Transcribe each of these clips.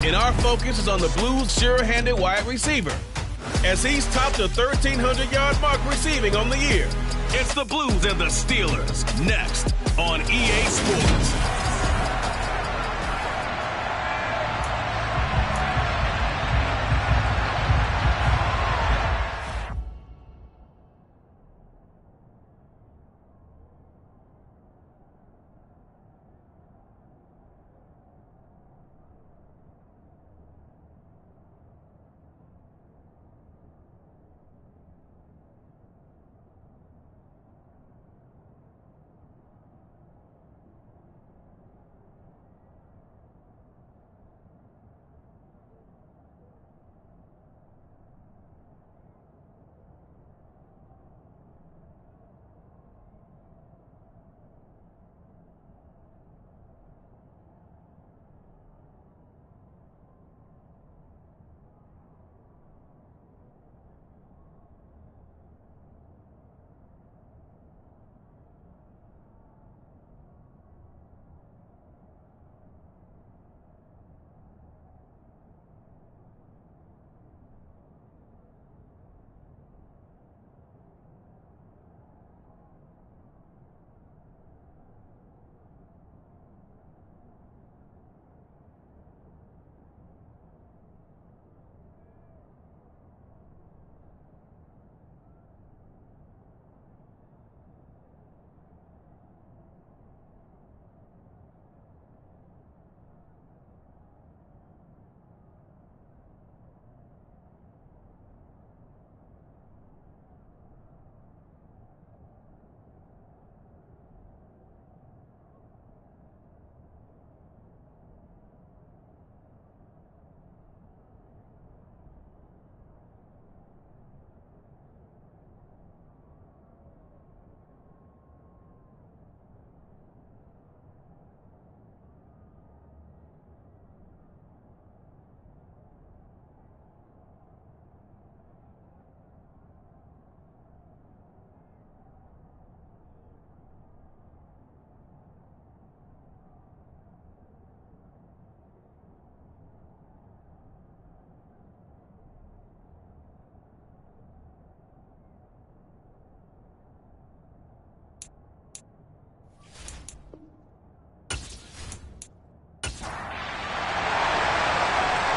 And our focus is on the Blues' sure-handed wide receiver, as he's topped the 1,300-yard mark receiving on the year. It's the Blues and the Steelers, next on EA Sports.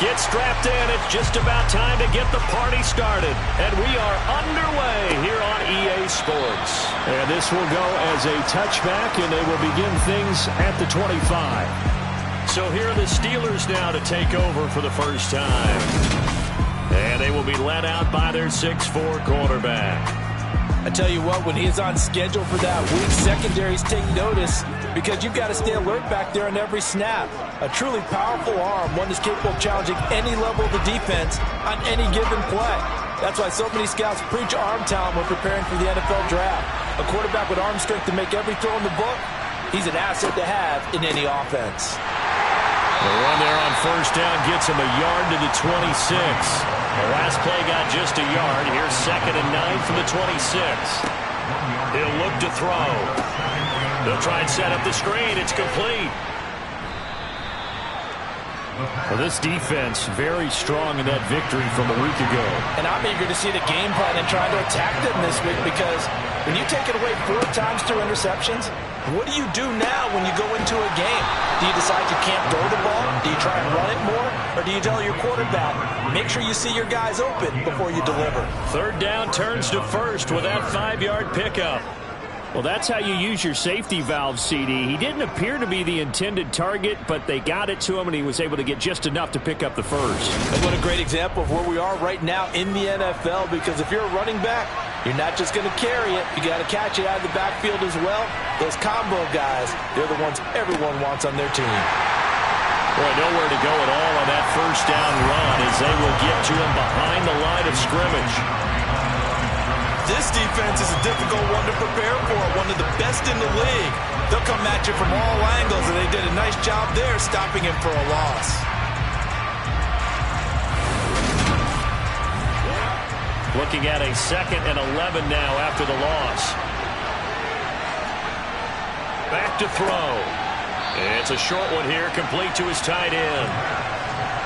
Get strapped in. It's just about time to get the party started. And we are underway here on EA Sports. And this will go as a touchback, and they will begin things at the 25. So here are the Steelers now to take over for the first time. And they will be led out by their 6'4" quarterback. I tell you what, when he is on schedule for that week, secondaries take notice because you've got to stay alert back there on every snap. A truly powerful arm, one that's capable of challenging any level of the defense on any given play. That's why so many scouts preach arm talent when preparing for the NFL draft. A quarterback with arm strength to make every throw in the book, he's an asset to have in any offense. The run there on first down gets him a yard to the 26. The last play got just a yard. Here's 2nd and 9 from the 26. He'll look to throw. They'll try and set up the screen. It's complete. Well, this defense very strong in that victory from a week ago. And I'm eager to see the game plan and try to attack them this week because when you take it away 4 times through interceptions, what do you do now when you go into a game? Do you decide you can't throw the ball? Do you try and run it more? Or do you tell your quarterback, make sure you see your guys open before you deliver? 3rd down turns to first with that 5-yard pickup. Well, that's how you use your safety valve, CD. He didn't appear to be the intended target, but they got it to him, and he was able to get just enough to pick up the first. And what a great example of where we are right now in the NFL, because if you're a running back, you're not just going to carry it. You got to catch it out of the backfield as well. Those combo guys, they're the ones everyone wants on their team. Boy, nowhere to go at all on that first down run as they will get to him behind the line of scrimmage. This defense is a difficult one to prepare for, one of the best in the league. They'll come at you from all angles, and they did a nice job there stopping him for a loss. Looking at a 2nd and 11 now after the loss. Back to throw. It's a short one here, complete to his tight end.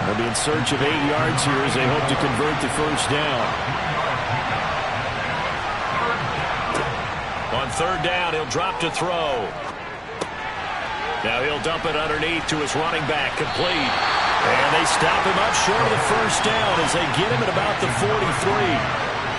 They'll be in search of 8 yards here as they hope to convert the first down. On third down, he'll drop to throw. Now he'll dump it underneath to his running back, complete. And they stop him up short of the first down as they get him at about the 43.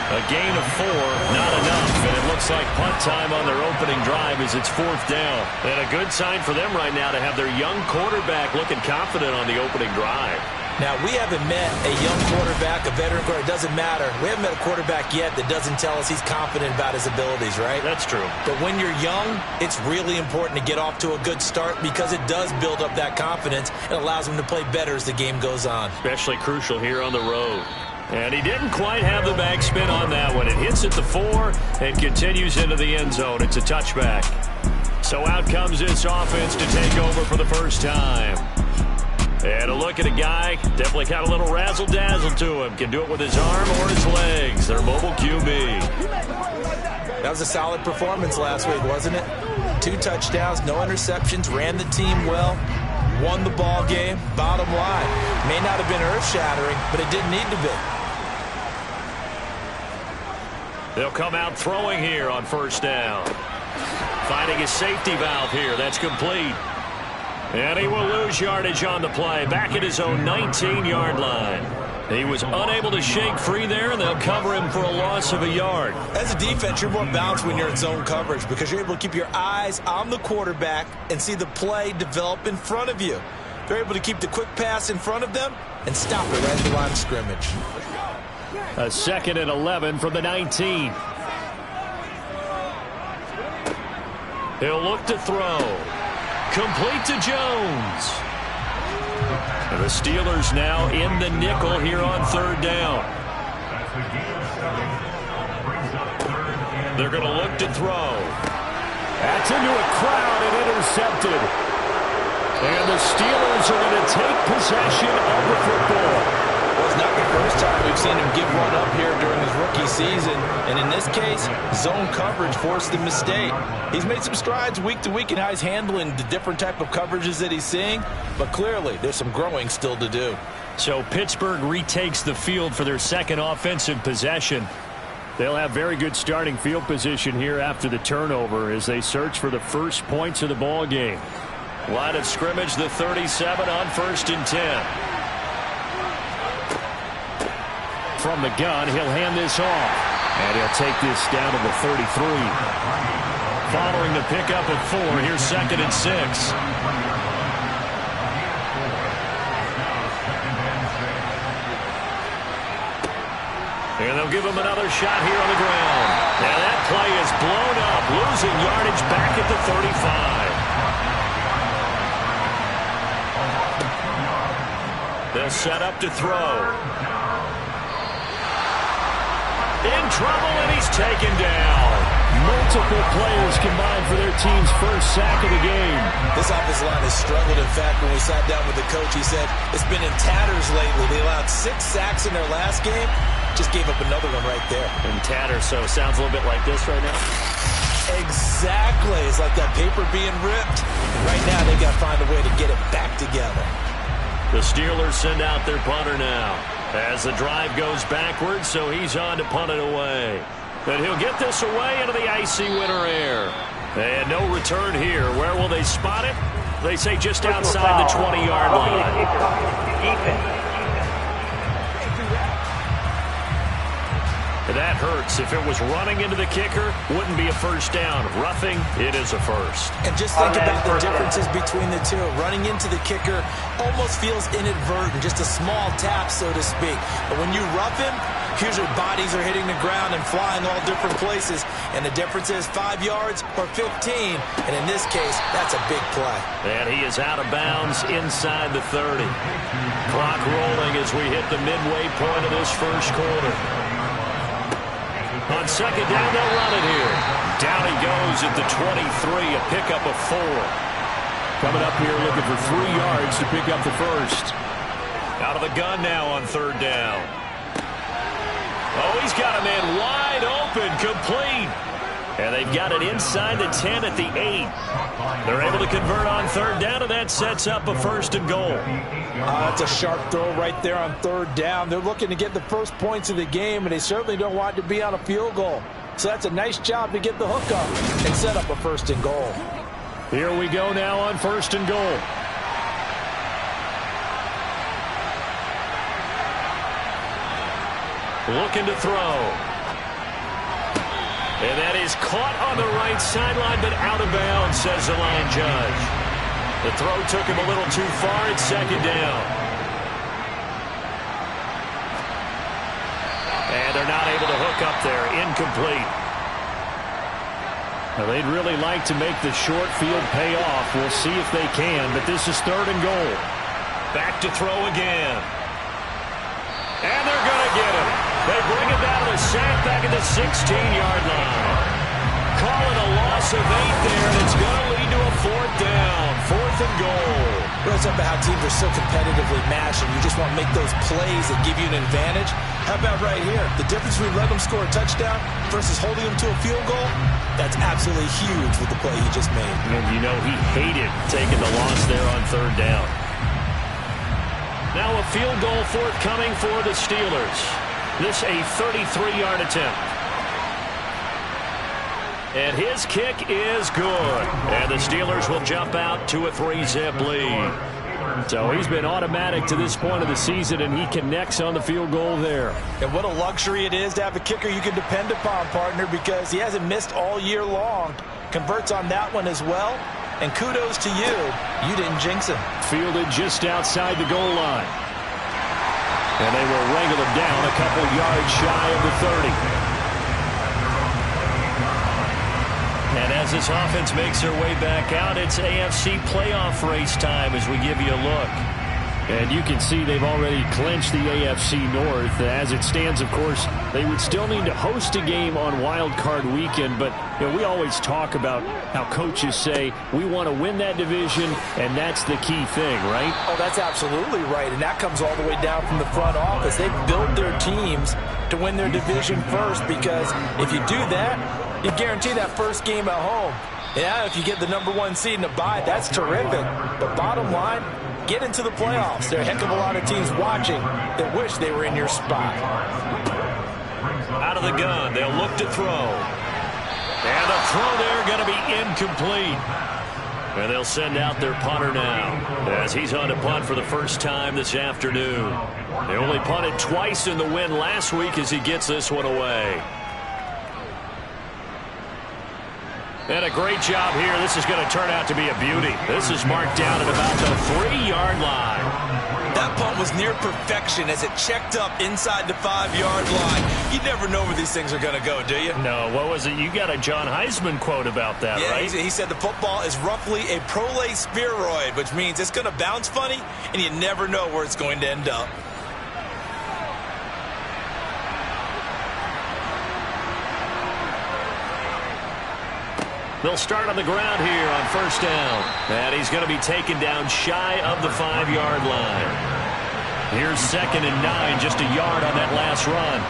A gain of 4, not enough, and it looks like punt time on their opening drive as it's fourth down. And a good sign for them right now to have their young quarterback looking confident on the opening drive. Now, we haven't met a young quarterback, a veteran quarterback. It doesn't matter. We haven't met a quarterback yet that doesn't tell us he's confident about his abilities, right? That's true. But when you're young, it's really important to get off to a good start because it does build up that confidence and allows him to play better as the game goes on. Especially crucial here on the road. And he didn't quite have the backspin on that one. It hits at the 4 and continues into the end zone. It's a touchback. So out comes this offense to take over for the first time. And a look at a guy, definitely got a little razzle-dazzle to him. Can do it with his arm or his legs. Their mobile QB. That was a solid performance last week, wasn't it? 2 touchdowns, no interceptions, ran the team well, won the ball game. Bottom line, may not have been earth-shattering, but it didn't need to be. They'll come out throwing here on first down. Finding his safety valve here. That's complete. And he will lose yardage on the play. Back at his own 19-yard line. He was unable to shake free there, and they'll cover him for a loss of a yard. As a defense, you're more balanced when you're in zone coverage because you're able to keep your eyes on the quarterback and see the play develop in front of you. They're able to keep the quick pass in front of them and stop it right at the line of scrimmage. A 2nd and 11 from the 19. He'll look to throw. Complete to Jones. And the Steelers now in the nickel here on third down. They're going to look to throw. That's into a crowd and intercepted. And the Steelers are going to take possession of the football. Well, it's not the first time we've seen him give one up here during his rookie season. And in this case, zone coverage forced the mistake. He's made some strides week to week in how he's handling the different type of coverages that he's seeing. But clearly, there's some growing still to do. So Pittsburgh retakes the field for their second offensive possession. They'll have very good starting field position here after the turnover as they search for the first points of the ball game. Line of scrimmage, the 37 on 1st and 10. From the gun, he'll hand this off. And he'll take this down to the 33. Following the pickup of 4, here's 2nd and 6. And they'll give him another shot here on the ground. Now that play is blown up, losing yardage back at the 35. They'll set up to throw. In trouble, and he's taken down. Multiple players combined for their team's first sack of the game. This offensive line has struggled. In fact, when we sat down with the coach, he said it's been in tatters lately. They allowed 6 sacks in their last game. Just gave up another one right there. In tatters, so it sounds a little bit like this right now. Exactly. It's like that paper being ripped. Right now, they got to find a way to get it back together. The Steelers send out their punter now. As the drive goes backwards, so he's on to punt it away. And he'll get this away into the icy winter air. And no return here. Where will they spot it? They say just outside the 20-yard line. That hurts. If it was running into the kicker, wouldn't be a first down. Roughing, it is a first. And just think about the differences between the two. Running into the kicker almost feels inadvertent, just a small tap, so to speak. But when you rough him, usually bodies are hitting the ground and flying all different places. And the difference is 5 yards or 15. And in this case, that's a big play. And he is out of bounds inside the 30. Clock rolling as we hit the midway point of this first quarter. On second down, they'll run it here. Down he goes at the 23, a pickup of 4. Coming up here looking for 3 yards to pick up the first. Out of the gun now on third down. Oh, he's got a man wide open, complete. And they've got it inside the 10 at the 8. They're able to convert on third down, and that sets up a 1st and goal. That's a sharp throw right there on third down. They're looking to get the first points of the game, and they certainly don't want to be on a field goal. So that's a nice job to get the hook up and set up a 1st and goal. Here we go now on 1st and goal. Looking to throw. And that is caught on the right sideline, but out of bounds, says the line judge. The throw took him a little too far. It's 2nd down. And they're not able to hook up there. Incomplete. Now, they'd really like to make the short field pay off. We'll see if they can, but this is 3rd and goal. Back to throw again. And they're going to get him. They bring it down to the sack back at the 16-yard line. Call it a loss of 8 there, and it's going to lead to a 4th down. 4th and goal. Well, it's up to how teams are so competitively matched, and you just want to make those plays that give you an advantage. How about right here? The difference between letting them score a touchdown versus holding them to a field goal, that's absolutely huge with the play he just made. And you know he hated taking the loss there on 3rd down. Now a field goal forthcoming for the Steelers. This a 33-yard attempt. And his kick is good. And the Steelers will jump out to a 3-zip lead. So he's been automatic to this point of the season, and he connects on the field goal there. And what a luxury it is to have a kicker you can depend upon, partner, because he hasn't missed all year long. Converts on that one as well. And kudos to you. You didn't jinx him. Fielded just outside the goal line. And they will wrangle him down a couple yards shy of the 30. And as this offense makes their way back out, it's AFC playoff race time as we give you a look. And you can see they've already clinched the AFC North. As it stands, of course, they would still need to host a game on Wild Card Weekend. But you know, we always talk about how coaches say we want to win that division, and that's the key thing, right? Oh, that's absolutely right. And that comes all the way down from the front office. They build their teams to win their division first, because if you do that, you guarantee that first game at home. Yeah, if you get the #1 seed in a bye, that's terrific. But bottom line, get into the playoffs. There are a heck of a lot of teams watching that wish they were in your spot. Out of the gun, they'll look to throw. And the throw there going to be incomplete. And they'll send out their punter now, as he's on to punt for the first time this afternoon. They only punted twice in the win last week as he gets this one away. And a great job here. This is going to turn out to be a beauty. This is marked down at about the 3-yard line. That punt was near perfection as it checked up inside the 5-yard line. You never know where these things are going to go, do you? No, what was it? You got a John Heisman quote about that, right? He said the football is roughly a prolate spheroid, which means it's going to bounce funny, and you never know where it's going to end up. They'll start on the ground here on first down. And he's going to be taken down shy of the 5-yard line. Here's 2nd and 9, just a yard on that last run.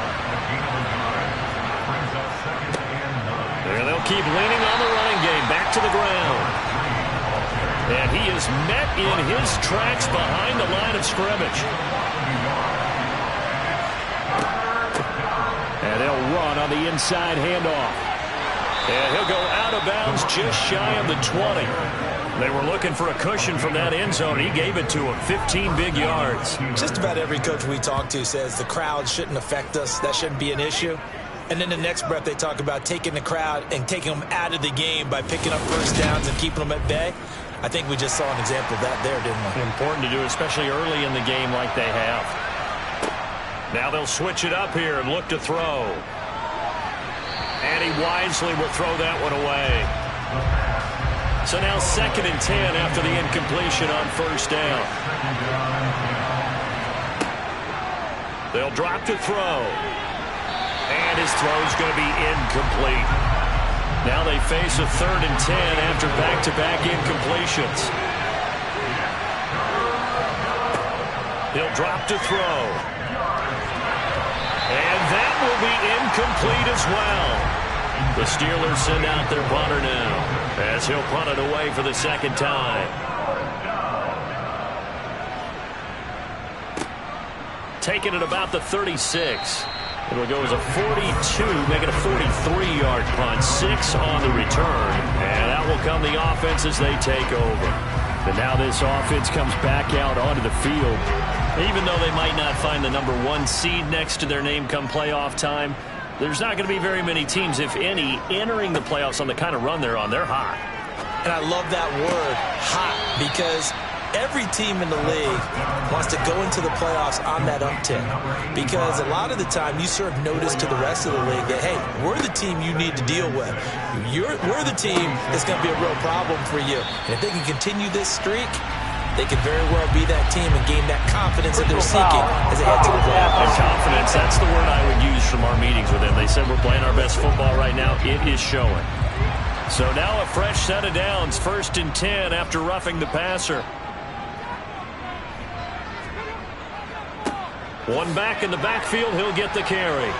And they'll keep leaning on the running game. Back to the ground. And he is met in his tracks behind the line of scrimmage. And they'll run on the inside handoff. And he'll go out of bounds just shy of the 20. They were looking for a cushion from that end zone. He gave it to him. 15 big yards. Just about every coach we talk to says the crowd shouldn't affect us. That shouldn't be an issue. And then the next breath they talk about taking the crowd and taking them out of the game by picking up first downs and keeping them at bay. I think we just saw an example of that there, didn't we? Important to do, especially early in the game like they have. Now they'll switch it up here and look to throw. And he wisely will throw that one away. So now 2nd and 10 after the incompletion on first down. They'll drop to throw. And his throw's going to be incomplete. Now they face a 3rd and 10 after back-to-back incompletions. He'll drop to throw. And that will be incomplete as well. The Steelers send out their punter now, as he'll punt it away for the second time. Taking it about the 36. It'll go as a 42, make it a 43-yard punt. 6 on the return. And out will come the offense as they take over. And now this offense comes back out onto the field. Even though they might not find the number 1 seed next to their name come playoff time, there's not going to be very many teams, if any, entering the playoffs on the kind of run they're on. They're hot. And I love that word, hot, because every team in the league wants to go into the playoffs on that uptick, because a lot of the time you serve notice to the rest of the league that, hey, we're the team you need to deal with. We're the team that's going to be a real problem for you. And if they can continue this streak, they could very well be that team and gain that confidence that they're seeking as they head to the playoffs. And confidence, that's the word I would use from our meetings with them. They said we're playing our best football right now. It is showing. So now a fresh set of downs, 1st and 10 after roughing the passer. One back in the backfield, he'll get the carry.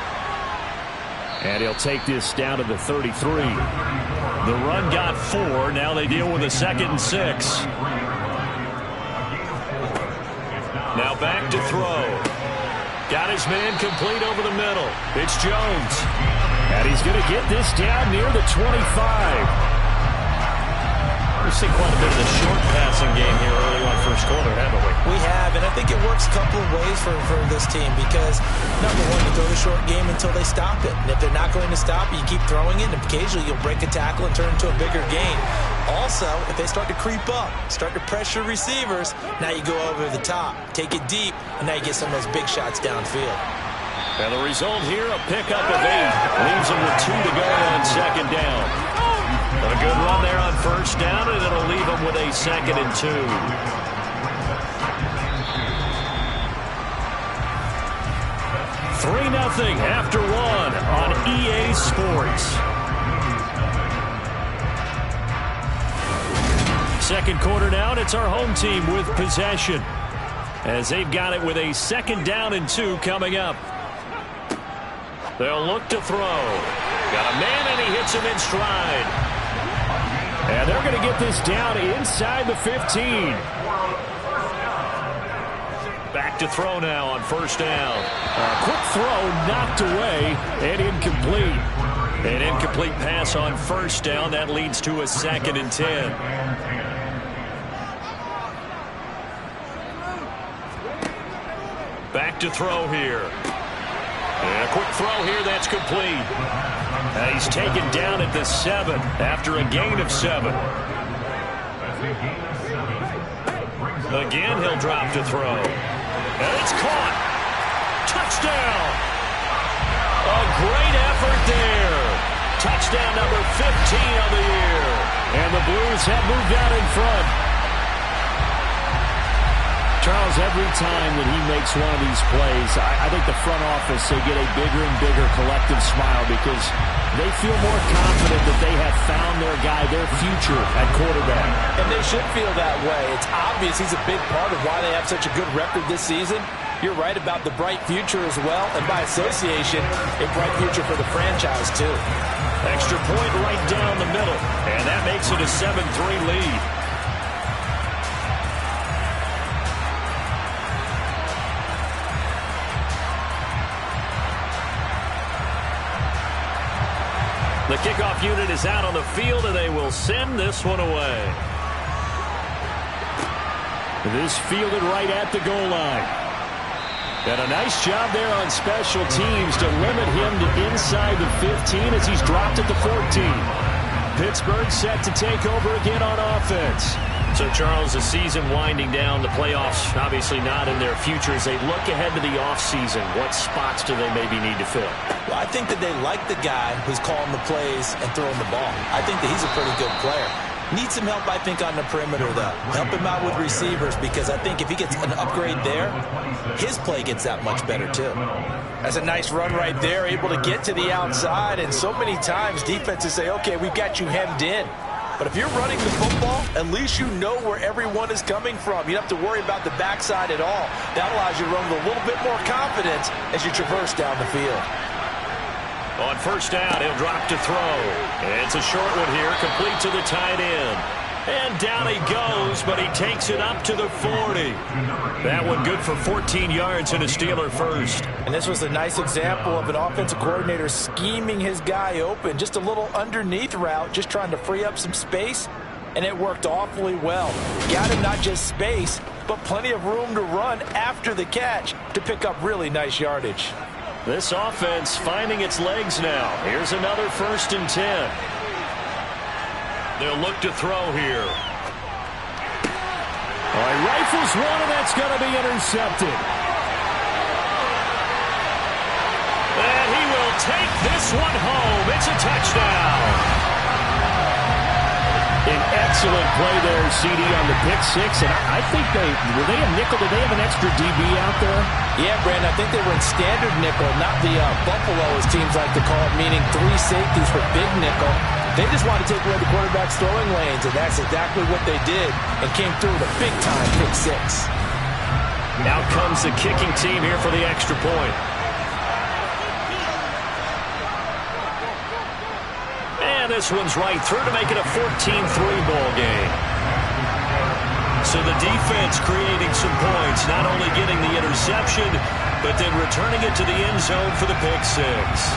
And he'll take this down to the 33. The run got 4. Now they deal with a 2nd and 6. Now back to throw. Got his man complete over the middle. It's Jones. And he's going to get this down near the 25. We've seen quite a bit of the short passing game here early on first quarter, haven't we? We have, and I think it works a couple of ways for this team, because, number one, you throw the short game until they stop it. And if they're not going to stop it, you keep throwing it, and occasionally you'll break a tackle and turn it into a bigger gain. Also, if they start to creep up, start to pressure receivers, now you go over the top, take it deep, and now you get some of those big shots downfield. And the result here, a pickup of 8. Leaves them with 2 to go on 2nd down. A good run there on 1st down, and it'll leave them with a 2nd and 2. Three 3-0 after 1 on EA Sports. Second quarter now, and it's our home team with possession, as they've got it with a 2nd down and 2 coming up. They'll look to throw. Got a man, and he hits him in stride. And they're going to get this down inside the 15. Back to throw now on 1st down. A quick throw knocked away and incomplete. An incomplete pass on 1st down. That leads to a 2nd and 10. Back to throw here. And a quick throw here, that's complete. He's taken down at the 7 after a gain of 7. Again, he'll drop to throw. And it's caught. Touchdown. A great effort there. Touchdown number 15 of the year. And the Blues have moved out in front. Charles, every time that he makes one of these plays, I think the front office, they get a bigger and bigger collective smile, because they feel more confident that they have found their guy, their future at quarterback. And they should feel that way. It's obvious he's a big part of why they have such a good record this season. You're right about the bright future as well, and by association, a bright future for the franchise too. Extra point right down the middle, and that makes it a 7-3 lead. The kickoff unit is out on the field, and they will send this one away. This fielded right at the goal line. And a nice job there on special teams to limit him to inside the 15 as he's dropped at the 14. Pittsburgh set to take over again on offense. So, Charles, the season winding down, the playoffs obviously not in their future. As they look ahead to the offseason, what spots do they maybe need to fill? Well, I think that they like the guy who's calling the plays and throwing the ball. I think that he's a pretty good player. Needs some help, I think, on the perimeter, though. Help him out with receivers, because I think if he gets an upgrade there, his play gets that much better, too. That's a nice run right there, able to get to the outside, and so many times defenses say, okay, we've got you hemmed in. But if you're running the football, at least you know where everyone is coming from. You don't have to worry about the backside at all. That allows you to run with a little bit more confidence as you traverse down the field. On first down, he'll drop to throw. It's a short one here, complete to the tight end. And down he goes, but he takes it up to the 40. That one good for 14 yards and a Steeler first. And this was a nice example of an offensive coordinator scheming his guy open. Just a little underneath route, just trying to free up some space, and it worked awfully well. Got him not just space, but plenty of room to run after the catch to pick up really nice yardage. This offense finding its legs now. Here's another 1st and 10. They'll look to throw here. All right, rifles one, and that's going to be intercepted. And he will take this one home. It's a touchdown. An excellent play there, CD, on the pick six. And I think were they a nickel? Did they have an extra DB out there? Yeah, Brandon, I think they were in standard nickel, not the Buffalo, as teams like to call it, meaning 3 safeties for big nickel. They just wanted to take away the quarterback's throwing lanes, and that's exactly what they did, and came through with a big-time pick six. Now comes the kicking team here for the extra point. And this one's right through to make it a 14-3 ball game. So the defense creating some points, not only getting the interception, but then returning it to the end zone for the pick six.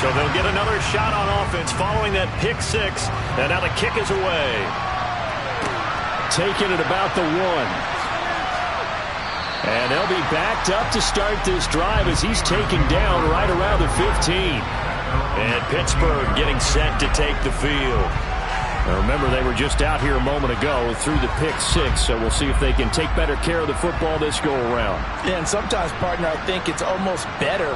So they'll get another shot on offense following that pick six, and now the kick is away. Taking it about the 1. And they'll be backed up to start this drive as he's taken down right around the 15. And Pittsburgh getting set to take the field. Now remember, they were just out here a moment ago through the pick six, so we'll see if they can take better care of the football this go-around. Yeah, and sometimes, partner, I think it's almost better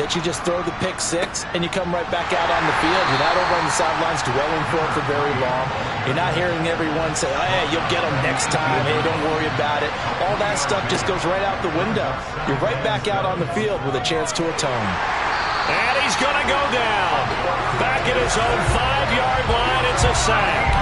that you just throw the pick six and you come right back out on the field. You're not over on the sidelines dwelling for it for very long. You're not hearing everyone say, oh, hey, you'll get them next time. Hey, don't worry about it. All that stuff just goes right out the window. You're right back out on the field with a chance to atone. And he's going to go down. Back at his own 5-yard line, it's a sack.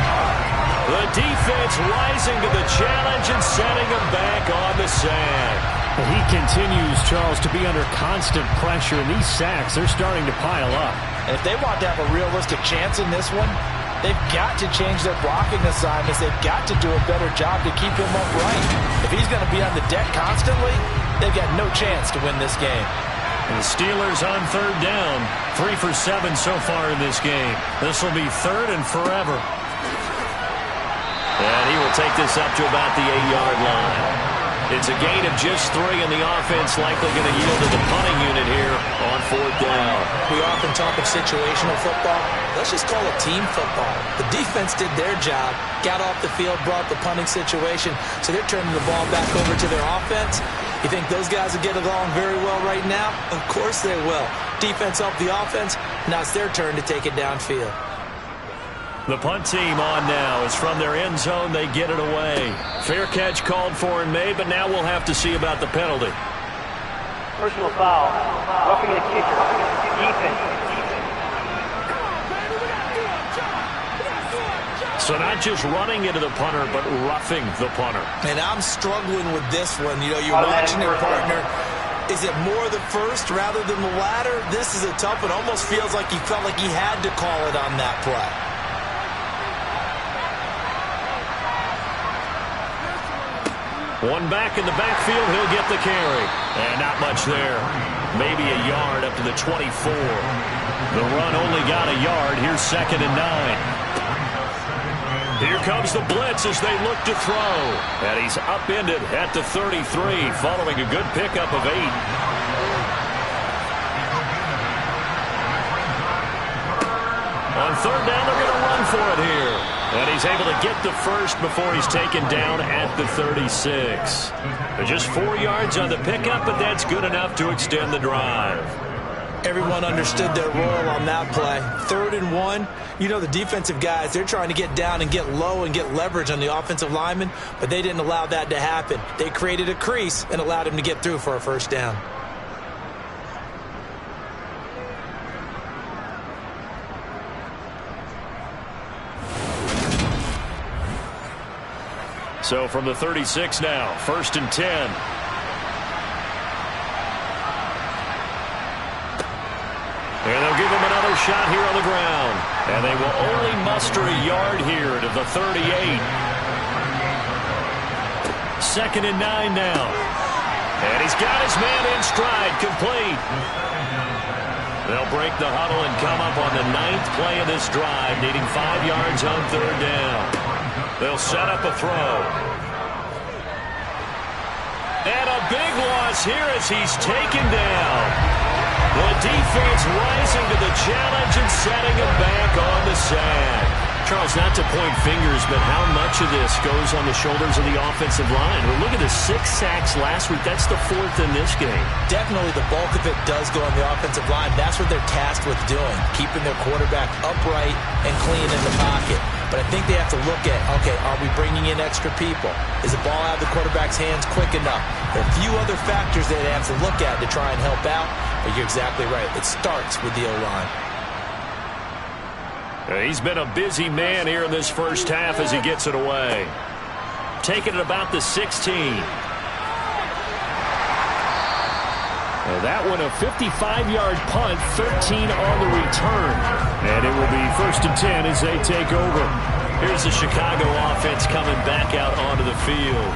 The defense rising to the challenge and setting him back on the sack. He continues, Charles, to be under constant pressure, and these sacks, they're starting to pile up. And if they want to have a realistic chance in this one, they've got to change their blocking assignments. They've got to do a better job to keep him upright. If he's going to be on the deck constantly, they've got no chance to win this game. And the Steelers on 3rd down, 3 for 7 so far in this game. This will be 3rd and forever. And he will take this up to about the 8-yard line. It's a gain of just 3, and the offense likely going to yield to the punting unit here on 4th down. We often talk of situational football. Let's just call it team football. The defense did their job, got off the field, brought the punting situation, so they're turning the ball back over to their offense. You think those guys will get along very well right now? Of course they will. Defense helped the offense. Now it's their turn to take it downfield. The punt team on now. Is from their end zone. They get it away. Fair catch called for and made, but now we'll have to see about the penalty. Personal foul. Roughing the kicker. Defense. So not just running into the punter, but roughing the punter. And I'm struggling with this one. You know, you're watching it, partner. Is it more the first rather than the latter? This is a tough one. Almost feels like he felt like he had to call it on that play. One back in the backfield, he'll get the carry. And not much there. Maybe a yard up to the 24. The run only got a yard. Here's 2nd and 9. Here comes the blitz as they look to throw. And he's upended at the 33 following a good pickup of 8. On 3rd down, they're going to run for it here. And he's able to get the first before he's taken down at the 36. Just 4 yards on the pickup, but that's good enough to extend the drive. Everyone understood their role on that play. 3rd and 1. You know, the defensive guys, they're trying to get down and get low and get leverage on the offensive lineman, but they didn't allow that to happen. They created a crease and allowed him to get through for a 1st down. So from the 36 now, 1st and 10. And they'll give him another shot here on the ground. And they will only muster a yard here to the 38. 2nd and 9 now. And he's got his man in stride, complete. They'll break the huddle and come up on the 9th play of this drive, needing 5 yards on 3rd down. They'll set up a throw. And a big loss here as he's taken down. The defense rising to the challenge and setting him back on the sack. Charles, not to point fingers, but how much of this goes on the shoulders of the offensive line? Well, look at the 6 sacks last week. That's the 4th in this game. Definitely the bulk of it does go on the offensive line. That's what they're tasked with doing, keeping their quarterback upright and clean in the pocket. But I think they have to look at, okay, are we bringing in extra people? Is the ball out of the quarterback's hands quick enough? There are a few other factors that they have to look at to try and help out, but you're exactly right. It starts with the O-line. He's been a busy man here in this first half as he gets it away. Taking it about the 16. That one a 55-yard punt, 13 on the return. And it will be 1st and 10 as they take over. Here's the Chicago offense coming back out onto the field.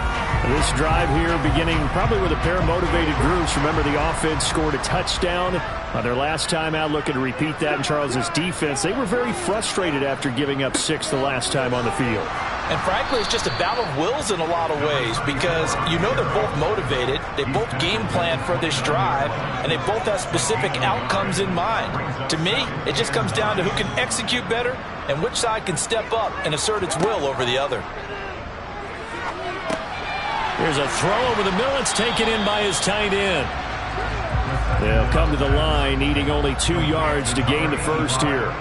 This drive here beginning probably with a pair of motivated groups. Remember, the offense scored a touchdown on their last time out. Looking to repeat that in Charles's defense. They were very frustrated after giving up 6 the last time on the field. And frankly, it's just a battle of wills in a lot of ways because you know they're both motivated. They both game plan for this drive, and they both have specific outcomes in mind. To me, it just comes down to who can execute better and which side can step up and assert its will over the other. Here's a throw over the middle. It's taken in by his tight end. They'll come to the line, needing only 2 yards to gain the first here.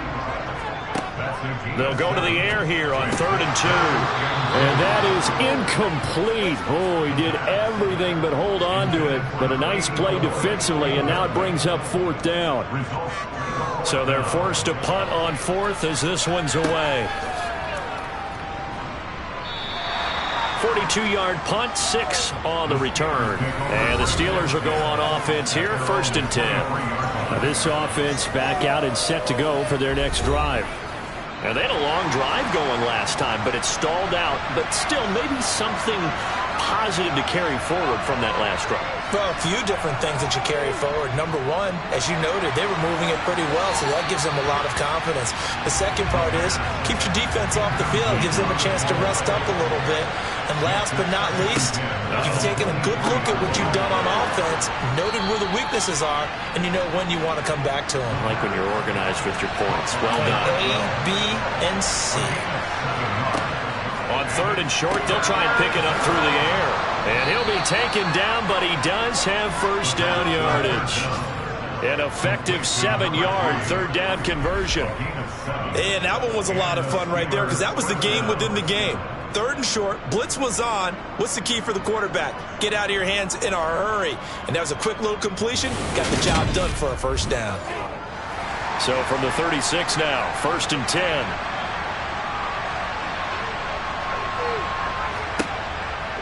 They'll go to the air here on 3rd and 2. And that is incomplete. Oh, he did everything but hold on to it. But a nice play defensively, and now it brings up 4th down. So they're forced to punt on 4th as this one's away. 42-yard punt, 6 on the return. And the Steelers will go on offense here, 1st and 10. Now this offense back out and set to go for their next drive. Now they had a long drive going last time, but it stalled out. But still, maybe something positive to carry forward from that last drive. Well, a few different things that you carry forward. Number one, as you noted, they were moving it pretty well, so that gives them a lot of confidence. The second part is, keeps your defense off the field, gives them a chance to rest up a little bit. And last but not least, you've taken a good look at what you've done on offense, noted where the weaknesses are, and you know when you want to come back to them. Like when you're organized with your points. Well done. A, B, and C. On 3rd and short, they'll try and pick it up through the air. And he'll be taken down, but he does have 1st down yardage. An effective 7-yard 3rd down conversion. And that one was a lot of fun right there because that was the game within the game. 3rd and short, blitz was on. What's the key for the quarterback? Get out of your hands in a hurry. And that was a quick little completion. Got the job done for a 1st down. So from the 36 now, 1st and 10.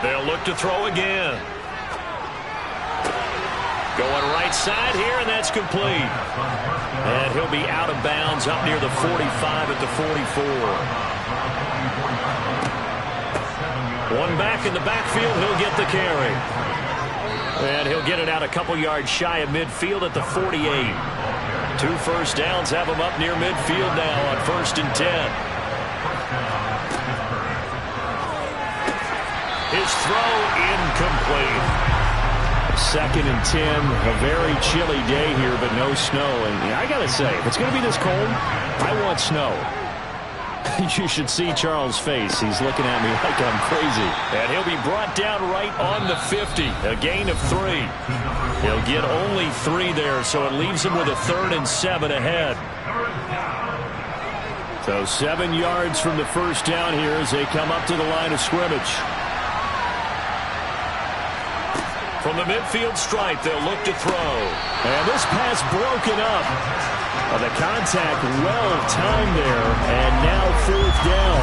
They'll look to throw again. Going right side here, and that's complete. And he'll be out of bounds up near the 45 at the 44. One back in the backfield, he'll get the carry. And he'll get it out a couple yards shy of midfield at the 48. 2 first downs have him up near midfield now on 1st and 10. His throw incomplete. 2nd and 10. A very chilly day here, but no snow. And I got to say, if it's going to be this cold, I want snow. You should see Charles' face. He's looking at me like I'm crazy. And he'll be brought down right on the 50. A gain of 3. He'll get only 3 there, so it leaves him with a 3rd and 7 ahead. So 7 yards from the 1st down here as they come up to the line of scrimmage. From the midfield stripe, they'll look to throw. And this pass broken up. The contact well timed there, and now 4th down.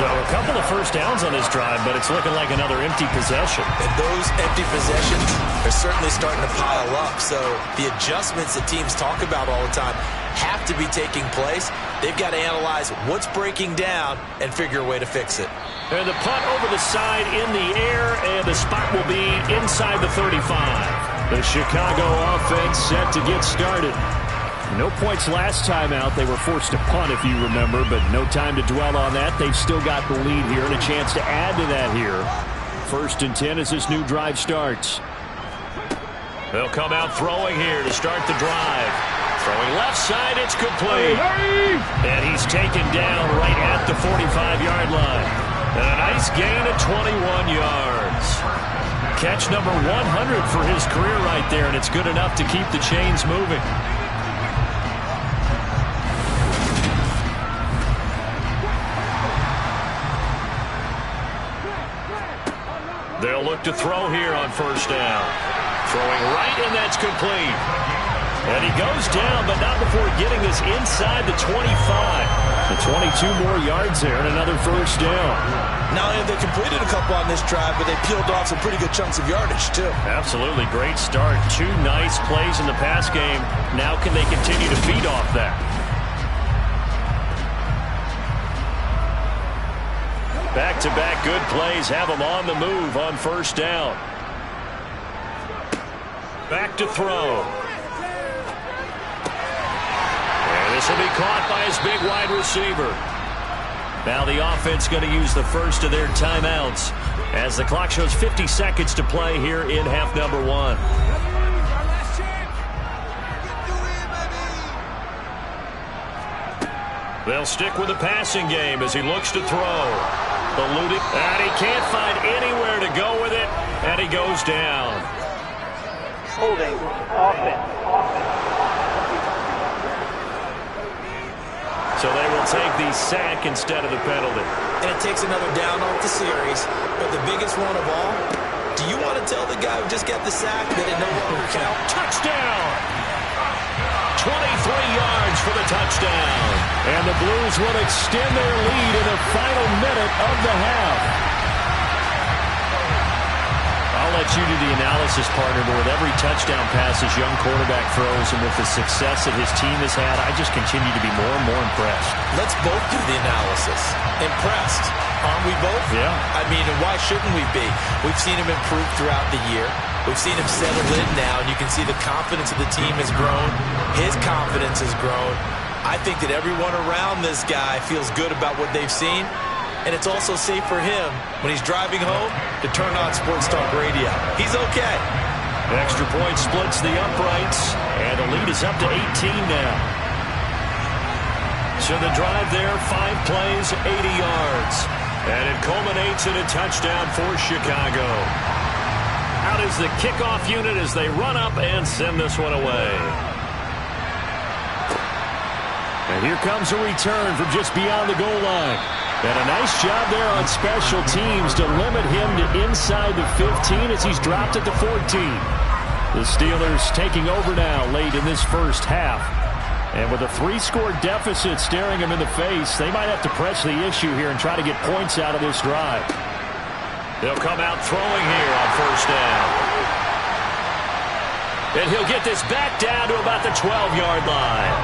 So So a couple of first downs on this drive, but it's looking like another empty possession. And those empty possessions are certainly starting to pile up. So the adjustments that teams talk about all the time have to be taking place. They've got to analyze what's breaking down and figure a way to fix it. And the punt over the side in the air, and the spot will be inside the 35. The Chicago offense set to get started. No points last time out. They were forced to punt, if you remember, but no time to dwell on that. They've still got the lead here and a chance to add to that here. 1st and 10 as this new drive starts. They'll come out throwing here to start the drive. Throwing left side, it's complete. And he's taken down right at the 45-yard line. And a nice gain of 21 yards. Catch number 100 for his career right there, and it's good enough to keep the chains moving. They'll look to throw here on 1st down. Throwing right, and that's complete. And he goes down, but not before getting this inside the 25. The 22 more yards there and another 1st down. Not only have they completed a couple on this drive, but they peeled off some pretty good chunks of yardage, too. Absolutely. Great start. 2 nice plays in the pass game. Now can they continue to feed off that? Back-to-back good plays have them on the move on 1st down. Back to throw. And this will be caught by his big wide receiver. Now the offense going to use the first of their timeouts as the clock shows 50 seconds to play here in half number 1. They'll stick with the passing game as he looks to throw. Eluding, and he can't find anywhere to go with it, and he goes down. Holding, offense. So they will take the sack instead of the penalty. And it takes another down off the series. But the biggest one of all, do you want to tell the guy who just got the sack that it no longer counts? Touchdown! 23 yards for the touchdown. And the Blues will extend their lead in the final minute of the half. I'll let you do the analysis, partner, but with every touchdown pass his young quarterback throws and with the success that his team has had, I just continue to be more and more impressed. Let's both do the analysis. Impressed. Aren't we both? Yeah. I mean, and why shouldn't we be? We've seen him improve throughout the year. We've seen him settle in now, and you can see the confidence of the team has grown. His confidence has grown. I think that everyone around this guy feels good about what they've seen. And it's also safe for him, when he's driving home, to turn on Sports Talk Radio. He's okay. Extra point splits the uprights, and the lead is up to 18 now. So the drive there, 5 plays, 80 yards. And it culminates in a touchdown for Chicago. Out is the kickoff unit as they run up and send this one away. And here comes a return from just beyond the goal line. And a nice job there on special teams to limit him to inside the 15 as he's dropped at the 14. The Steelers taking over now late in this first half. And with a 3-score deficit staring him in the face, they might have to press the issue here and try to get points out of this drive. They'll come out throwing here on 1st down. And he'll get this back down to about the 12-yard line.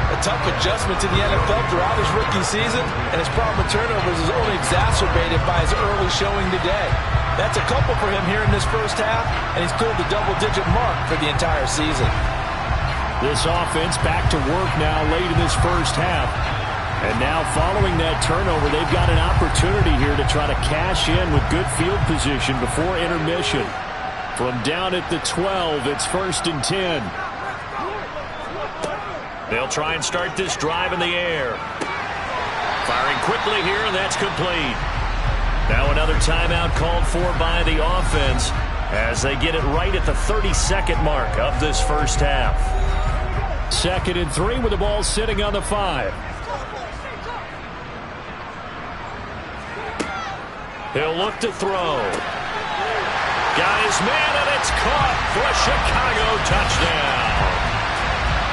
A tough adjustment to the NFL throughout his rookie season, and his problem with turnovers is only exacerbated by his early showing today. That's a couple for him here in this first half, and he's cleared the double-digit mark for the entire season. This offense back to work now late in this first half. And now following that turnover, they've got an opportunity here to try to cash in with good field position before intermission. From down at the 12, it's 1st and 10. They'll try and start this drive in the air. Firing quickly here, and that's complete. Now another timeout called for by the offense as they get it right at the 32nd mark of this first half. 2nd and 3 with the ball sitting on the 5. He'll look to throw. Got his man, and it's caught for a Chicago touchdown.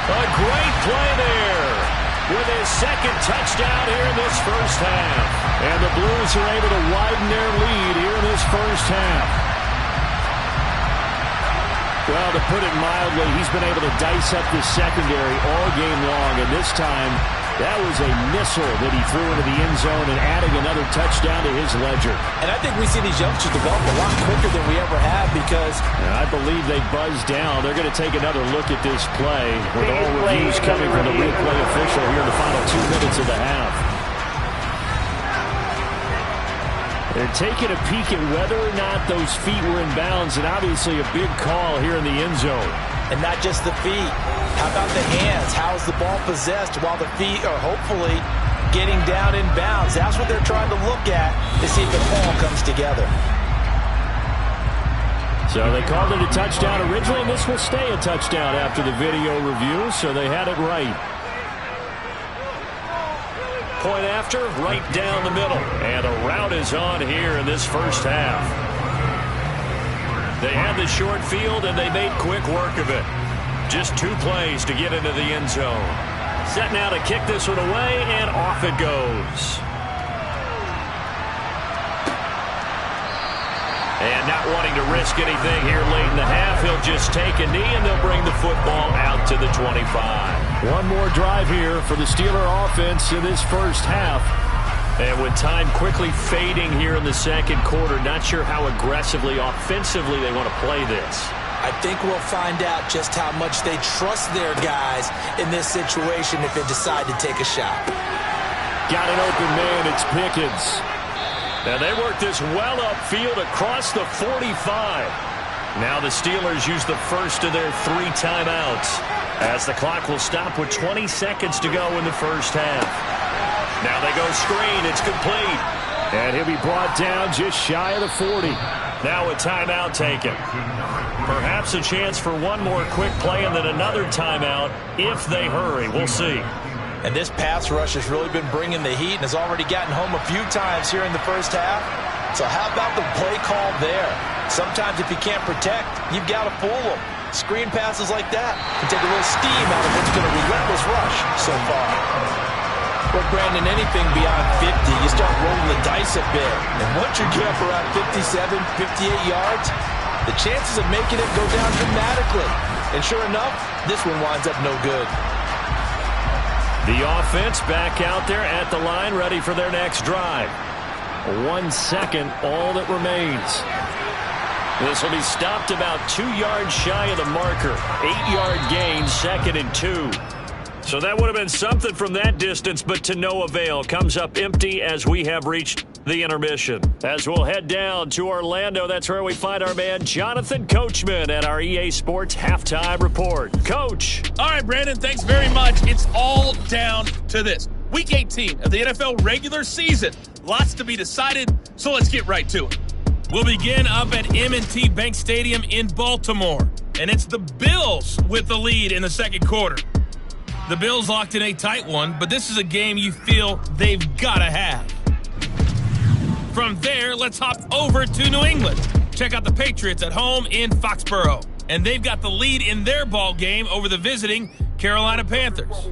A great play there. with his second touchdown here in this first half. And the Blues are able to widen their lead here in this first half. Well, to put it mildly, he's been able to dice up the secondary all game long, and this time that was a missile that he threw into the end zone and adding another touchdown to his ledger. And I think we see these youngsters develop a lot quicker than we ever have because I believe they buzzed down. They're going to take another look at this play with all reviews coming from the replay official here in the final 2 minutes of the half. They're taking a peek at whether or not those feet were in bounds, and obviously a big call here in the end zone. And not just the feet. How about the hands? How's the ball possessed while the feet are hopefully getting down in bounds? That's what they're trying to look at to see if it all comes together. So they called it a touchdown originally, and this will stay a touchdown after the video review, so they had it right. Point after, right down the middle. And a route is on here in this first half. They had the short field, and they made quick work of it. Just 2 plays to get into the end zone. Set now to kick this one away, and off it goes. And not wanting to risk anything here late in the half, he'll just take a knee, and they'll bring the football out to the 25. One more drive here for the Steeler offense in this first half. And with time quickly fading here in the second quarter, not sure how aggressively, offensively they want to play this. I think we'll find out just how much they trust their guys in this situation if they decide to take a shot. Got an open man, it's Pickens. Now they work this well upfield across the 45. Now the Steelers use the first of their 3 timeouts as the clock will stop with 20 seconds to go in the first half. Now they go screen, it's complete. And he'll be brought down just shy of the 40. Now a timeout taken. Perhaps a chance for one more quick play and then another timeout if they hurry. We'll see. And this pass rush has really been bringing the heat and has already gotten home a few times here in the first half. So how about the play call there? Sometimes if you can't protect, you've got to fool them. Screen passes like that can take a little steam out of what's been a relentless rush so far. Well, Brandon, anything beyond 50, you start rolling the dice a bit. And once you get up around 57, 58 yards, the chances of making it go down dramatically. And sure enough, this one winds up no good. The offense back out there at the line, ready for their next drive. 1 second, all that remains. This will be stopped about 2 yards shy of the marker. 8-yard gain, 2nd and 2. So that would have been something from that distance, but to no avail. Comes up empty as we have reached the intermission. As we'll head down to Orlando, that's where we find our man Jonathan Coachman at our EA Sports Halftime Report. Coach. All right, Brandon, thanks very much. It's all down to this. Week 18 of the NFL regular season. Lots to be decided, so let's get right to it. We'll begin up at M&T Bank Stadium in Baltimore. And it's the Bills with the lead in the second quarter. The Bills locked in a tight one, but this is a game you feel they've got to have. From there, let's hop over to New England. Check out the Patriots at home in Foxborough. And they've got the lead in their ball game over the visiting Carolina Panthers.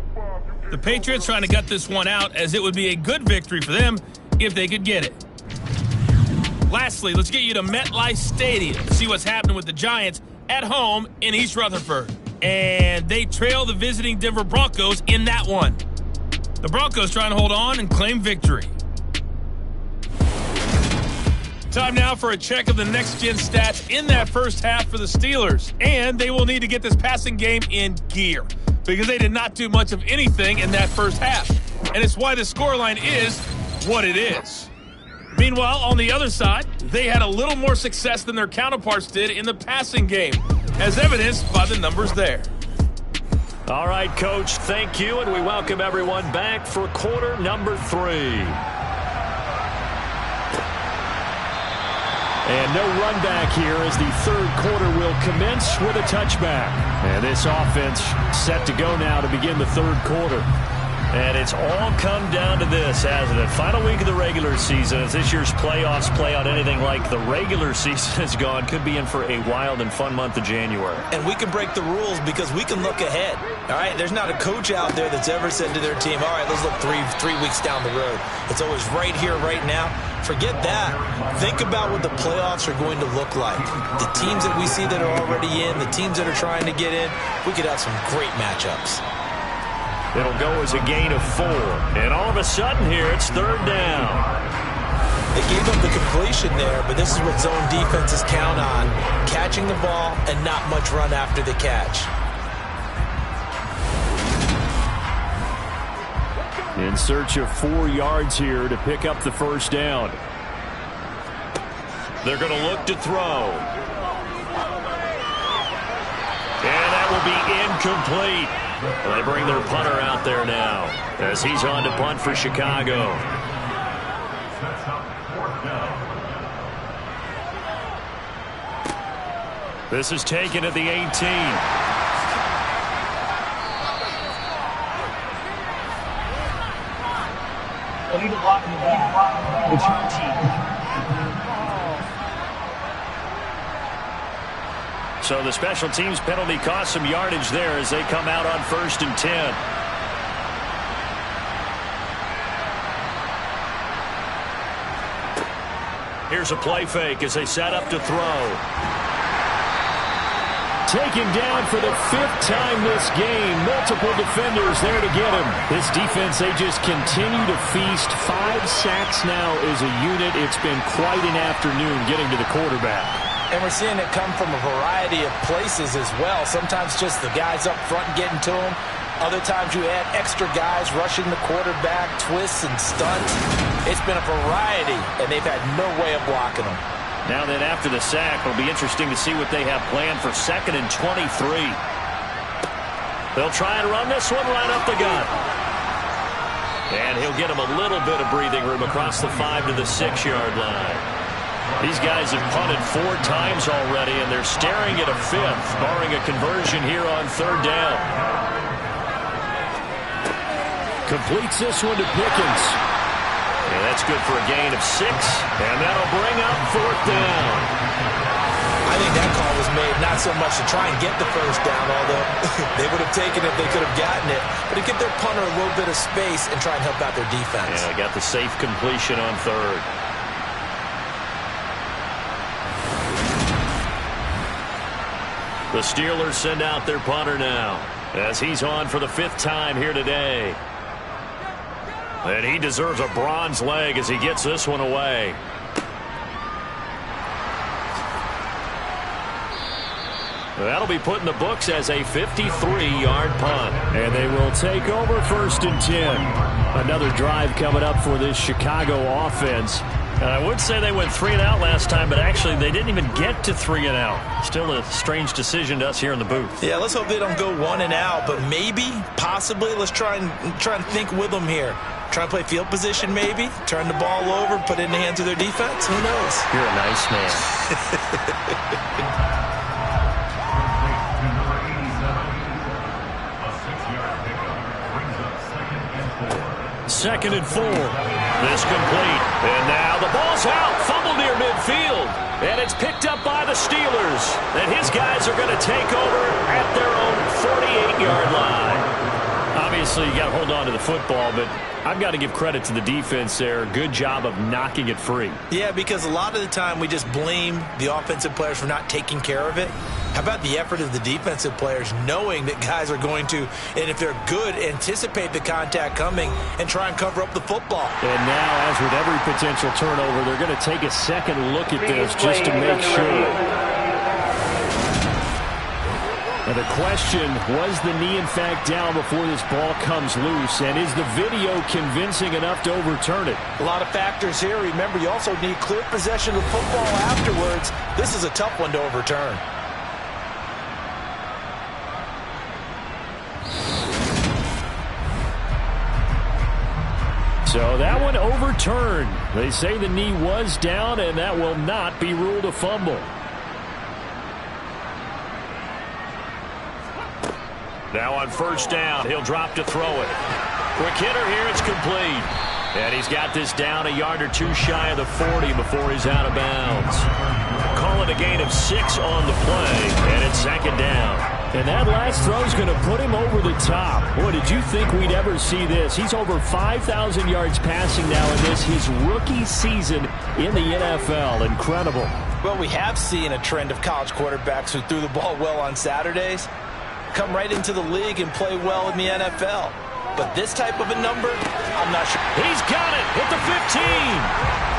The Patriots trying to gut this one out as it would be a good victory for them if they could get it. Lastly, let's get you to MetLife Stadium to see what's happening with the Giants at home in East Rutherford. And they trail the visiting Denver Broncos in that one. The Broncos trying to hold on and claim victory. Time now for a check of the next-gen stats in that first half for the Steelers. And they will need to get this passing game in gear because they did not do much of anything in that first half. And it's why the scoreline is what it is. Meanwhile, on the other side, they had a little more success than their counterparts did in the passing game, as evidenced by the numbers there. All right, Coach, thank you, and we welcome everyone back for quarter number 3. And no run back here as the third quarter will commence with a touchback. And this offense set to go now to begin the third quarter. And it's all come down to this, hasn't it? Final week of the regular season. As this year's playoffs play out anything like the regular season has gone, could be in for a wild and fun month of January. And we can break the rules because we can look ahead. All right, there's not a coach out there that's ever said to their team, all right, let's look three weeks down the road. It's always right here, right now. Forget that. Think about what the playoffs are going to look like. The teams that we see that are already in, the teams that are trying to get in, we could have some great matchups. It'll go as a gain of 4. And all of a sudden here, it's third down. They gave up the completion there, but this is what zone defenses count on. Catching the ball and not much run after the catch. In search of 4 yards here to pick up the first down. They're going to look to throw. And that will be incomplete. They bring their punter out there now as he's on to punt for Chicago. This is taken at the 18. Lead a block in the back. Return team. So the special teams penalty cost some yardage there as they come out on 1st and 10. Here's a play fake as they set up to throw. Taken down for the 5th time this game. Multiple defenders there to get him. This defense, they just continue to feast. 5 sacks now as a unit. It's been quite an afternoon getting to the quarterback. And we're seeing it come from a variety of places as well. Sometimes just the guys up front getting to him. Other times you add extra guys rushing the quarterback, twists and stunts. It's been a variety, and they've had no way of blocking them. Now then, after the sack, it'll be interesting to see what they have planned for 2nd and 23. They'll try and run this one right up the gut. And he'll get him a little bit of breathing room across the 5 to the 6-yard line. These guys have punted 4 times already, and they're staring at a 5th, barring a conversion here on 3rd down. Completes this one to Pickens. And that's good for a gain of 6, and that'll bring up 4th down. I think that call was made not so much to try and get the first down, although they would have taken it if they could have gotten it, but to give their punter a little bit of space and try and help out their defense. Yeah, got the safe completion on 3rd. The Steelers send out their punter now as he's on for the 5th time here today. And he deserves a bronze leg as he gets this one away. That'll be put in the books as a 53-yard punt. And they will take over 1st and 10. Another drive coming up for this Chicago offense. And I would say they went 3 and out last time, but actually they didn't even get to 3 and out. Still a strange decision to us here in the booth. Yeah, let's hope they don't go 1 and out, but maybe, possibly, let's try and think with them here. Try and play field position maybe, turn the ball over, put it in the hands of their defense. Who knows? You're a nice man. 2nd and 4. This complete. And now the ball's out. Fumble near midfield. And it's picked up by the Steelers. And his guys are going to take over at their own 48-yard line. Obviously, you got to hold on to the football, but I've got to give credit to the defense there. Good job of knocking it free. Yeah, because a lot of the time we just blame the offensive players for not taking care of it. How about the effort of the defensive players knowing that guys are going to, and if they're good, anticipate the contact coming and try and cover up the football. And now, as with every potential turnover, they're going to take a second look at this just to make sure. And the question, was the knee in fact down before this ball comes loose? And is the video convincing enough to overturn it? A lot of factors here. Remember, you also need clear possession of the football afterwards. This is a tough one to overturn. So that one overturned. They say the knee was down, and that will not be ruled a fumble. Now on 1st down, he'll drop to throw it. Quick hitter here. It's complete. And he's got this down a yard or two shy of the 40 before he's out of bounds. Call it a gain of 6 on the play, and it's second down. And that last throw is going to put him over the top. Boy, did you think we'd ever see this? He's over 5,000 yards passing now in this, his rookie season in the NFL. Incredible. Well, we have seen a trend of college quarterbacks who threw the ball well on Saturdays come right into the league and play well in the NFL. But this type of a number, I'm not sure. He's got it at the 15.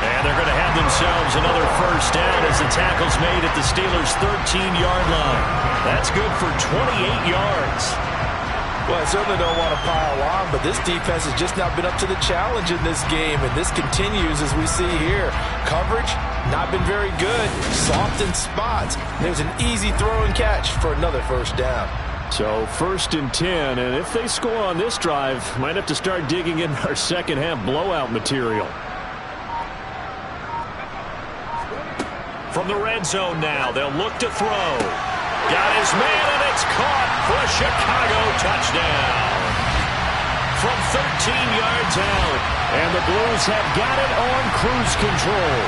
And they're going to have themselves another first down as the tackle's made at the Steelers' 13-yard line. That's good for 28 yards. Well, I certainly don't want to pile on, but this defense has just not been up to the challenge in this game, and this continues as we see here. Coverage, not been very good. Soft in spots. There's an easy throw and catch for another first down. So 1st and 10, and if they score on this drive, might have to start digging in our second half blowout material. From the red zone now, they'll look to throw. Got his man, and it's caught for a Chicago touchdown. From 13 yards out, and the Blues have got it on cruise control.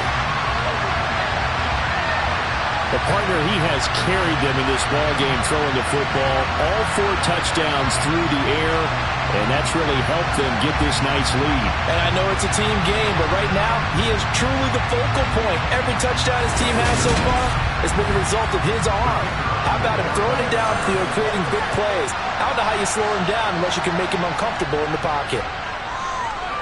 The partner, he has carried them in this ballgame throwing the football. All 4 touchdowns through the air, and that's really helped them get this nice lead. And I know it's a team game, but right now, he is truly the focal point. Every touchdown his team has so far has been the result of his arm. How about him throwing it downfield, creating big plays? I don't know how you slow him down unless you can make him uncomfortable in the pocket.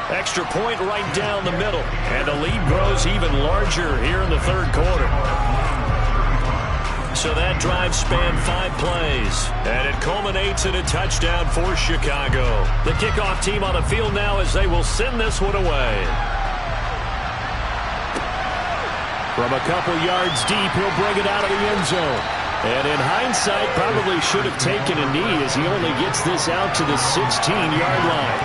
Extra point right down the middle, and the lead grows even larger here in the third quarter. So that drive spanned 5 plays, and it culminates in a touchdown for Chicago. The kickoff team on the field now as they will send this one away. From a couple yards deep, he'll bring it out of the end zone. And in hindsight, probably should have taken a knee as he only gets this out to the 16-yard line.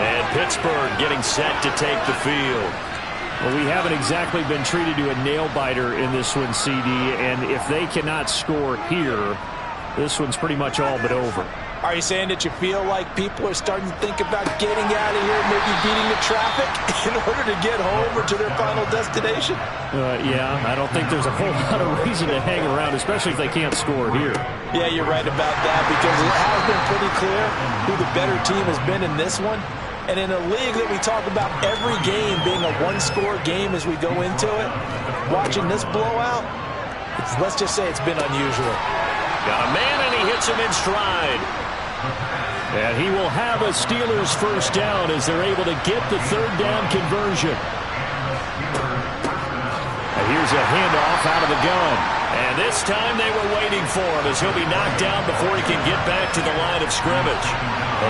And Pittsburgh getting set to take the field. Well, we haven't exactly been treated to a nail-biter in this one, CD, and if they cannot score here, this one's pretty much all but over. Are you saying that you feel like people are starting to think about getting out of here, maybe beating the traffic in order to get home or to their final destination? Yeah, I don't think there's a whole lot of reason to hang around, especially if they can't score here. Yeah, you're right about that, because it has been pretty clear who the better team has been in this one. And in a league that we talk about every game being a one-score game as we go into it, watching this blowout, let's just say it's been unusual. Got a man, and he hits him in stride. And he will have a Steelers first down as they're able to get the third down conversion. And here's a handoff out of the gun. And this time they were waiting for him as he'll be knocked down before he can get back to the line of scrimmage.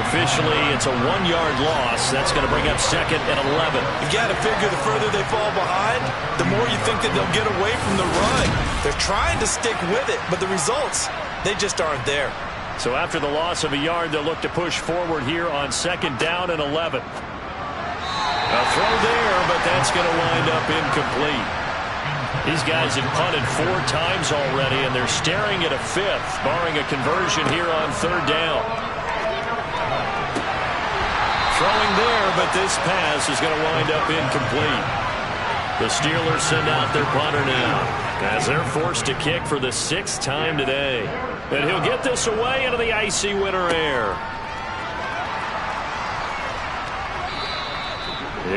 Officially, it's a 1-yard loss. That's going to bring up 2nd and 11. You got to figure the further they fall behind, the more you think that they'll get away from the run. They're trying to stick with it, but the results, they just aren't there. So after the loss of a yard, they'll look to push forward here on 2nd down and 11. A throw there, but that's going to wind up incomplete. These guys have punted 4 times already, and they're staring at a 5th, barring a conversion here on 3rd down. Throwing there, but this pass is going to wind up incomplete. The Steelers send out their punter now as they're forced to kick for the 6th time today. And he'll get this away into the icy winter air.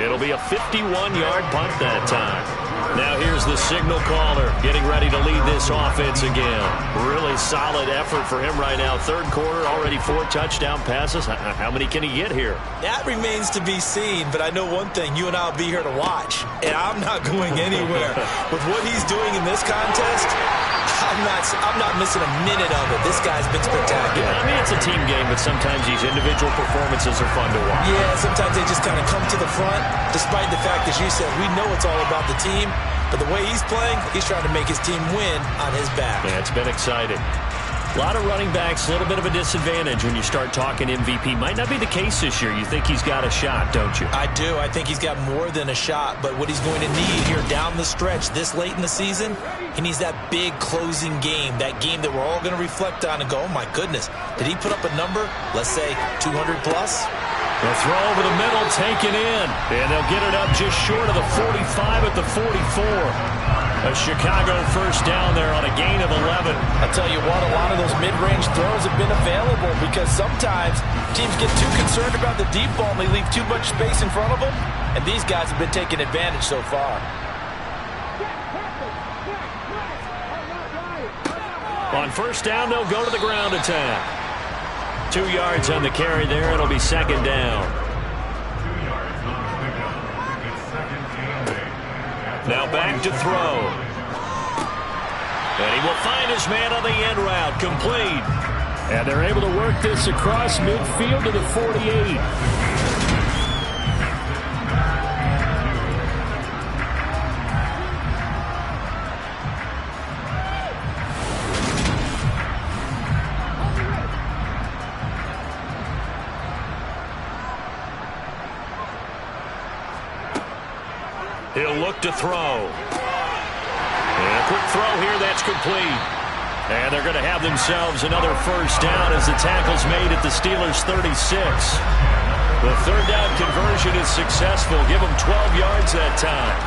It'll be a 51-yard punt that time. Now here's the signal caller getting ready to lead this offense again. Really solid effort for him right now. Third quarter, already 4 touchdown passes. How many can he get here? That remains to be seen, but I know one thing. You and I will be here to watch, and I'm not going anywhere. With what he's doing in this contest, I'm not missing a minute of it. This guy's been spectacular. Yeah, I mean, it's a team game, but sometimes these individual performances are fun to watch. Yeah, sometimes they just kind of come to the front, despite the fact, as you said, we know it's all about the team. But the way he's playing, he's trying to make his team win on his back. Yeah, it's been exciting. A lot of running backs, a little bit of a disadvantage when you start talking MVP. Might not be the case this year. You think he's got a shot, don't you? I do. I think he's got more than a shot. But what he's going to need here down the stretch this late in the season, he needs that big closing game, that game that we're all going to reflect on and go, oh, my goodness, did he put up a number, let's say 200 plus? The throw over the middle taken in. And they'll get it up just short of the 45 at the 44. A Chicago first down there on a gain of 11. I'll tell you what, a lot of those mid-range throws have been available because sometimes teams get too concerned about the deep ball and they leave too much space in front of them. And these guys have been taking advantage so far. On first down, they'll go to the ground attack. 2 yards on the carry there. It'll be second down. Now back to throw. And he will find his man on the end route. Complete. And they're able to work this across midfield to the 48. He'll look to throw. And a quick throw here, that's complete. And they're going to have themselves another first down as the tackle's made at the Steelers' 36. The third down conversion is successful. Give them 12 yards that time.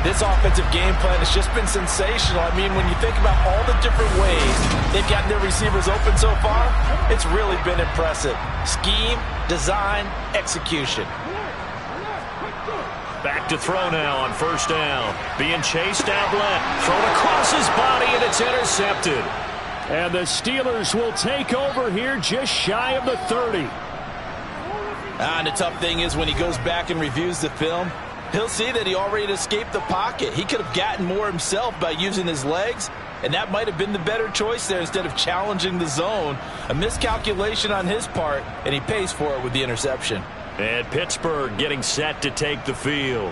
This offensive game plan has just been sensational. I mean, when you think about all the different ways they've gotten their receivers open so far, it's really been impressive. Scheme, design, execution. Back to throw now on first down. Being chased out left. Thrown across his body, and it's intercepted. And the Steelers will take over here just shy of the 30. And the tough thing is when he goes back and reviews the film, he'll see that he already escaped the pocket. He could have gotten more himself by using his legs, and that might have been the better choice there instead of challenging the zone. A miscalculation on his part, and he pays for it with the interception. And Pittsburgh getting set to take the field.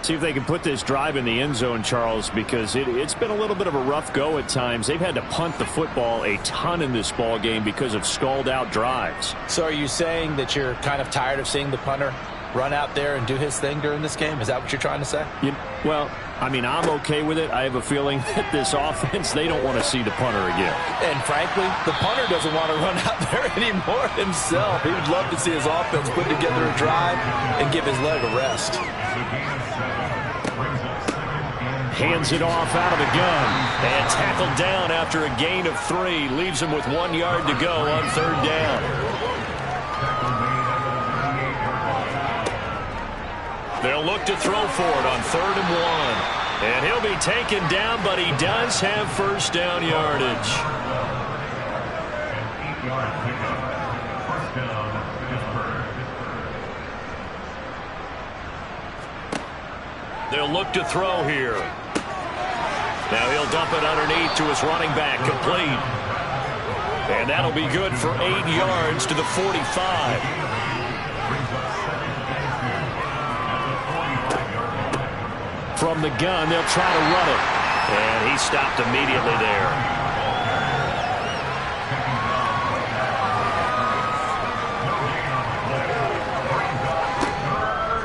See if they can put this drive in the end zone, Charles, because it's been a little bit of a rough go at times. They've had to punt the football a ton in this ball game because of stalled-out drives. So are you saying that you're kind of tired of seeing the punter run out there and do his thing during this game? Is that what you're trying to say? Well, I mean, I'm okay with it. I have a feeling that this offense, they don't want to see the punter again. And frankly, the punter doesn't want to run out there anymore himself. He would love to see his offense put together a drive and give his leg a rest. Hands it off out of the gun. And tackled down after a gain of 3. Leaves him with 1 yard to go on third down. They'll look to throw for it on 3rd and 1. And he'll be taken down, but he does have first down yardage. They'll look to throw here. Now he'll dump it underneath to his running back, complete. And that'll be good for 8 yards to the 45. From the gun, they'll try to run it. And he stopped immediately there.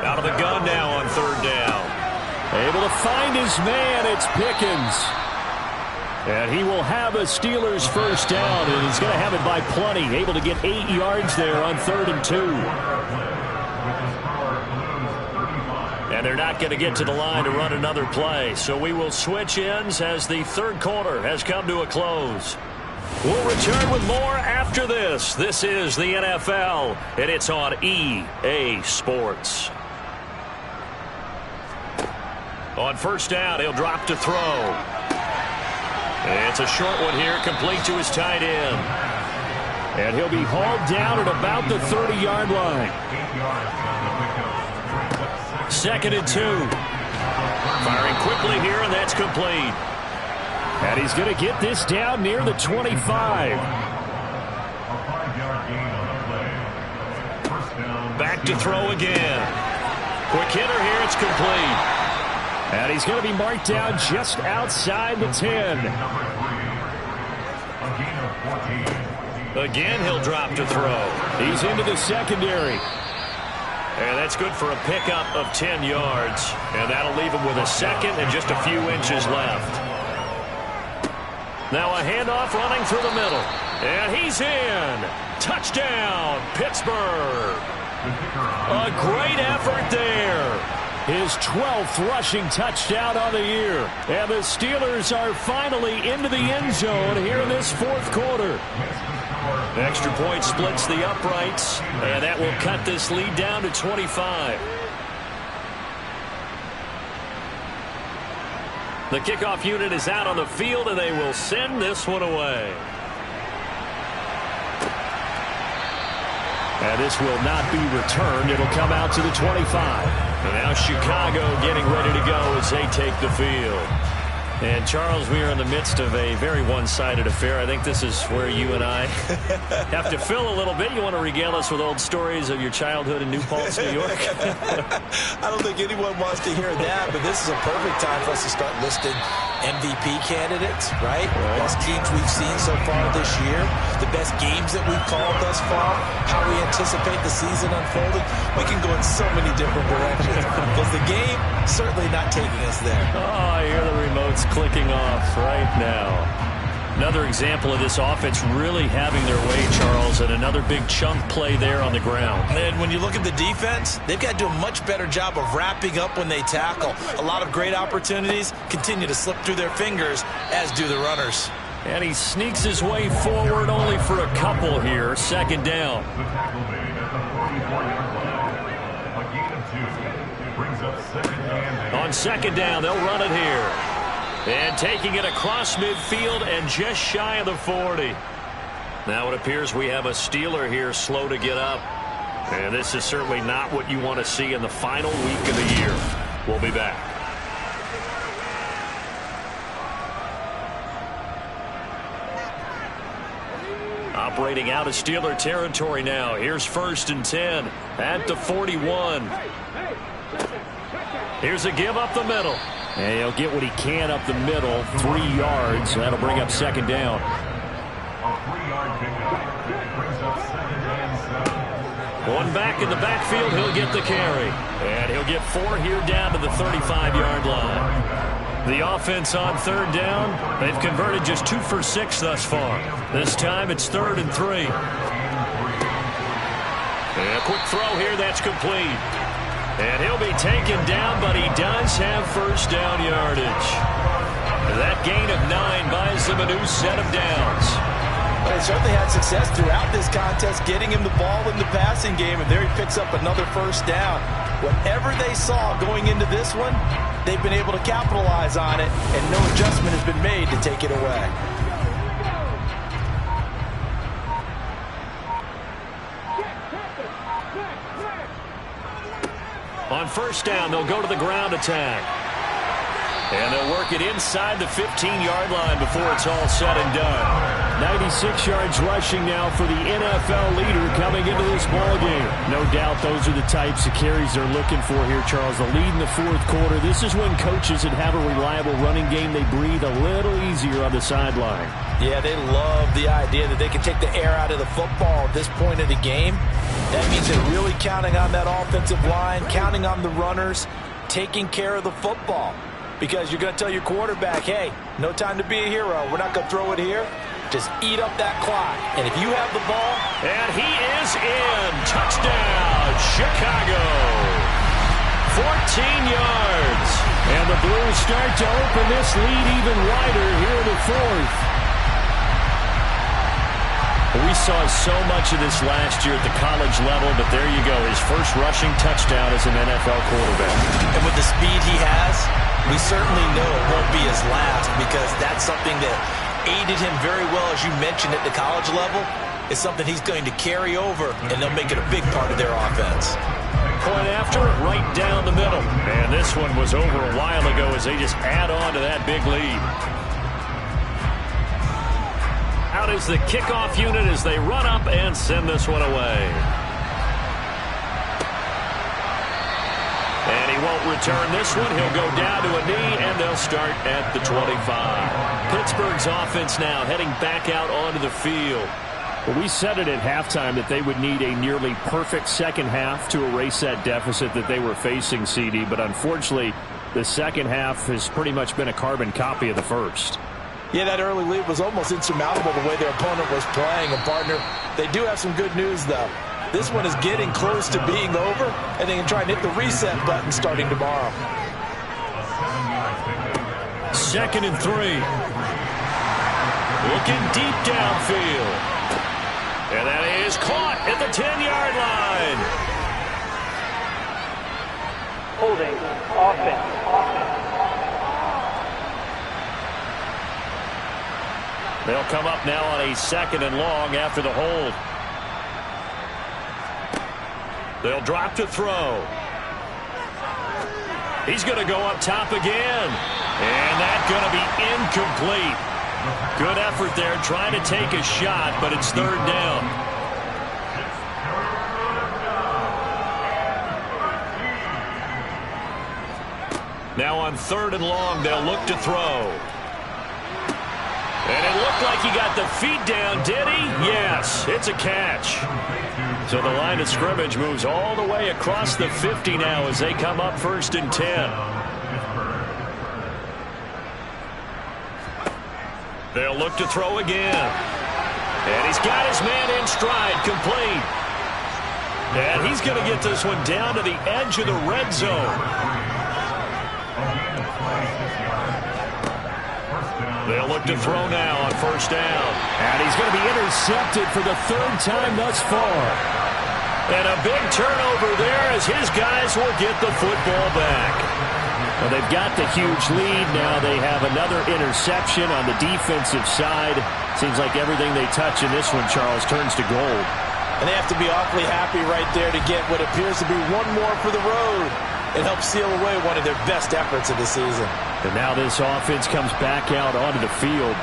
Out of the gun now on third down. Able to find his man, it's Pickens. And he will have a Steelers first down, and he's going to have it by plenty. Able to get 8 yards there on 3rd and 2. And they're not going to get to the line to run another play. So we will switch ends as the third quarter has come to a close. We'll return with more after this. This is the NFL, and it's on EA Sports. On first down, he'll drop to throw. It's a short one here, complete to his tight end. And he'll be hauled down at about the 30-yard line. 2nd and 2. Firing quickly here, and that's complete. And he's going to get this down near the 25. Back to throw again. Quick hitter here, it's complete. And he's going to be marked down just outside the 10. Again, he'll drop to throw. He's into the secondary. And that's good for a pickup of 10 yards. And that'll leave him with a second and just a few inches left. Now a handoff running through the middle. And he's in. Touchdown, Pittsburgh. A great effort there. His 12th rushing touchdown on the year. And the Steelers are finally into the end zone here in this fourth quarter. Extra point splits the uprights, and that will cut this lead down to 25. The kickoff unit is out on the field, and they will send this one away. And this will not be returned. It'll come out to the 25. And now Chicago getting ready to go as they take the field. And, Charles, we are in the midst of a very one-sided affair. I think this is where you and I have to fill a little bit. You want to regale us with old stories of your childhood in New Paltz, New York? I don't think anyone wants to hear that, but this is a perfect time for us to start listing MVP candidates, right? Best teams we've seen so far this year, the best games that we've called thus far, how we anticipate the season unfolding. We can go in so many different directions because the game certainly not taking us there. Oh, I hear the remotes clicking off right now. Another example of this offense really having their way, Charles, and another big chunk play there on the ground. And when you look at the defense, they've got to do a much better job of wrapping up when they tackle. A lot of great opportunities continue to slip through their fingers, as do the runners. And he sneaks his way forward only for a couple here. Second down. On second down, they'll run it here. And taking it across midfield and just shy of the 40. Now it appears we have a Steeler here slow to get up. And this is certainly not what you want to see in the final week of the year. We'll be back. Operating out of Steeler territory now. Here's 1st and 10 at the 41. Here's a give up the middle. And he'll get what he can up the middle, 3 yards. That'll bring up second down. One back in the backfield, he'll get the carry. And he'll get 4 here down to the 35-yard line. The offense on third down, they've converted just 2 for 6 thus far. This time it's 3rd and 3. And a quick throw here, that's complete. And he'll be taken down, but he does have first down yardage. That gain of 9 buys them a new set of downs. They certainly had success throughout this contest getting him the ball in the passing game, and there he picks up another first down. Whatever they saw going into this one, they've been able to capitalize on it, and no adjustment has been made to take it away. On first down, they'll go to the ground attack. And they'll work it inside the 15-yard line before it's all said and done. 96 yards rushing now for the NFL leader coming into this ballgame. No doubt those are the types of carries they're looking for here, Charles. The lead in the fourth quarter. This is when coaches that have a reliable running game, they breathe a little easier on the sideline. Yeah, they love the idea that they can take the air out of the football at this point of the game. That means they're really counting on that offensive line, counting on the runners, taking care of the football. Because you're going to tell your quarterback, hey, no time to be a hero. We're not going to throw it here. Just eat up that clock. And if you have the ball. And he is in. Touchdown, Chicago. 14 yards. And the Blues start to open this lead even wider here in the fourth. We saw so much of this last year at the college level, but there you go. His first rushing touchdown as an NFL quarterback. And with the speed he has, we certainly know it won't be his last, because that's something that aided him very well, as you mentioned, at the college level. It's something he's going to carry over, and they'll make it a big part of their offense. Point after, right down the middle. And this one was over a while ago as they just add on to that big lead. Out is the kickoff unit as they run up and send this one away. And he won't return this one. He'll go down to a knee, and they'll start at the 25. Pittsburgh's offense now heading back out onto the field. Well, we said it at halftime that they would need a nearly perfect second half to erase that deficit that they were facing, CD. But unfortunately, the second half has pretty much been a carbon copy of the first. Yeah, that early lead was almost insurmountable the way their opponent was playing. And, partner, they do have some good news, though. This one is getting close to being over, and they can try and hit the reset button starting tomorrow. 2nd and 3. Looking deep downfield. And that is caught at the 10-yard line. Holding. Offense. They'll come up now on a 2nd and long after the hold. They'll drop to throw. He's going to go up top again. And that's going to be incomplete. Good effort there trying to take a shot, but it's 3rd down. Now on 3rd and long, they'll look to throw. And it looked like he got the feet down, did he? Yes, it's a catch. So the line of scrimmage moves all the way across the 50 now as they come up 1st and 10. They'll look to throw again. And he's got his man in stride, complete. And he's going to get this one down to the edge of the red zone. They'll look to throw now on 1st down. And he's going to be intercepted for the 3rd time thus far. And a big turnover there as his guys will get the football back. Well, they've got the huge lead. Now they have another interception on the defensive side. Seems like everything they touch in this one, Charles, turns to gold. And they have to be awfully happy right there to get what appears to be one more for the road. It helps seal away one of their best efforts of the season. And now this offense comes back out onto the field.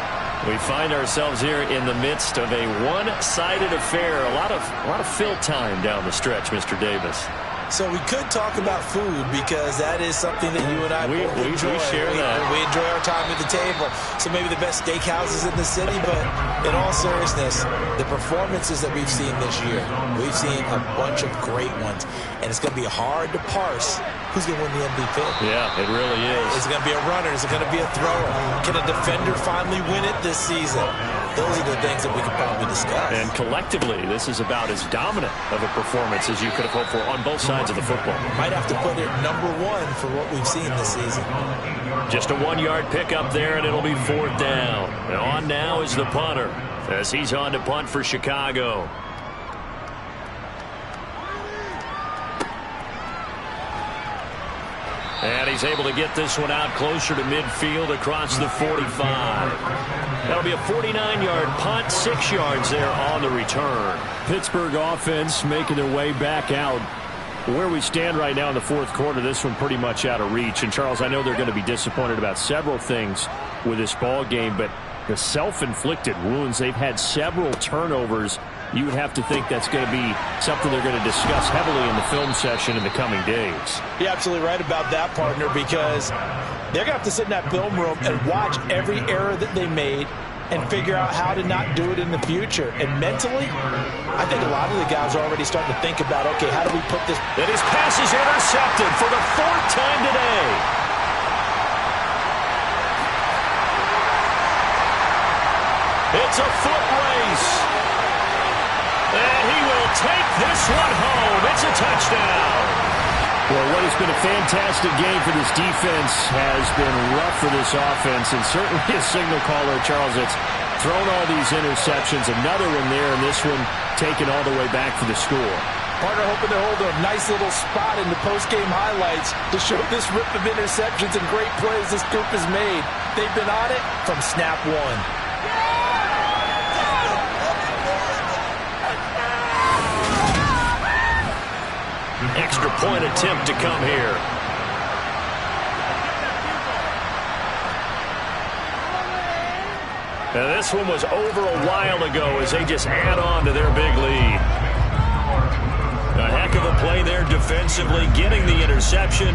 We find ourselves here in the midst of a one-sided affair. A lot of fill time down the stretch, Mr. Davis. So we could talk about food because that is something that you and I both enjoy. We share that. We enjoy our time at the table. So maybe the best steakhouses in the city, but in all seriousness, the performances that we've seen this year, we've seen a bunch of great ones, and it's going to be hard to parse who's going to win the MVP. Yeah, it really is. Is it going to be a runner? Is it going to be a thrower? Can a defender finally win it this season? Those are the things that we could probably discuss. And collectively, this is about as dominant of a performance as you could have hoped for on both sides of the football. Might have to put it #1 for what we've seen this season. Just a 1-yard pickup there, and it'll be 4th down. And on now is the punter as he's on to punt for Chicago. And he's able to get this one out closer to midfield across the 45. That'll be a 49-yard punt, 6 yards there on the return. Pittsburgh offense making their way back out. Where we stand right now in the 4th quarter, this one pretty much out of reach. And, Charles, I know they're going to be disappointed about several things with this ball game, but the self-inflicted wounds, they've had several turnovers. You would have to think that's going to be something they're going to discuss heavily in the film session in the coming days. You're absolutely right about that, partner, because they're going to have to sit in that film room and watch every error that they made and figure out how to not do it in the future. And mentally, I think a lot of the guys are already starting to think about, okay, how do we put this? And his pass is intercepted for the 4th time today. It's a foot race. And he will take this one home. It's a touchdown. Well, what has been a fantastic game for this defense has been rough for this offense, and certainly a signal caller, Charles, that's thrown all these interceptions. Another one there, and this one taken all the way back for the score. Partner hoping to hold a nice little spot in the post-game highlights to show this rip of interceptions and great plays this group has made. They've been on it from snap one. Extra point attempt to come here. And this one was over a while ago as they just add on to their big lead. A heck of a play there defensively, getting the interception,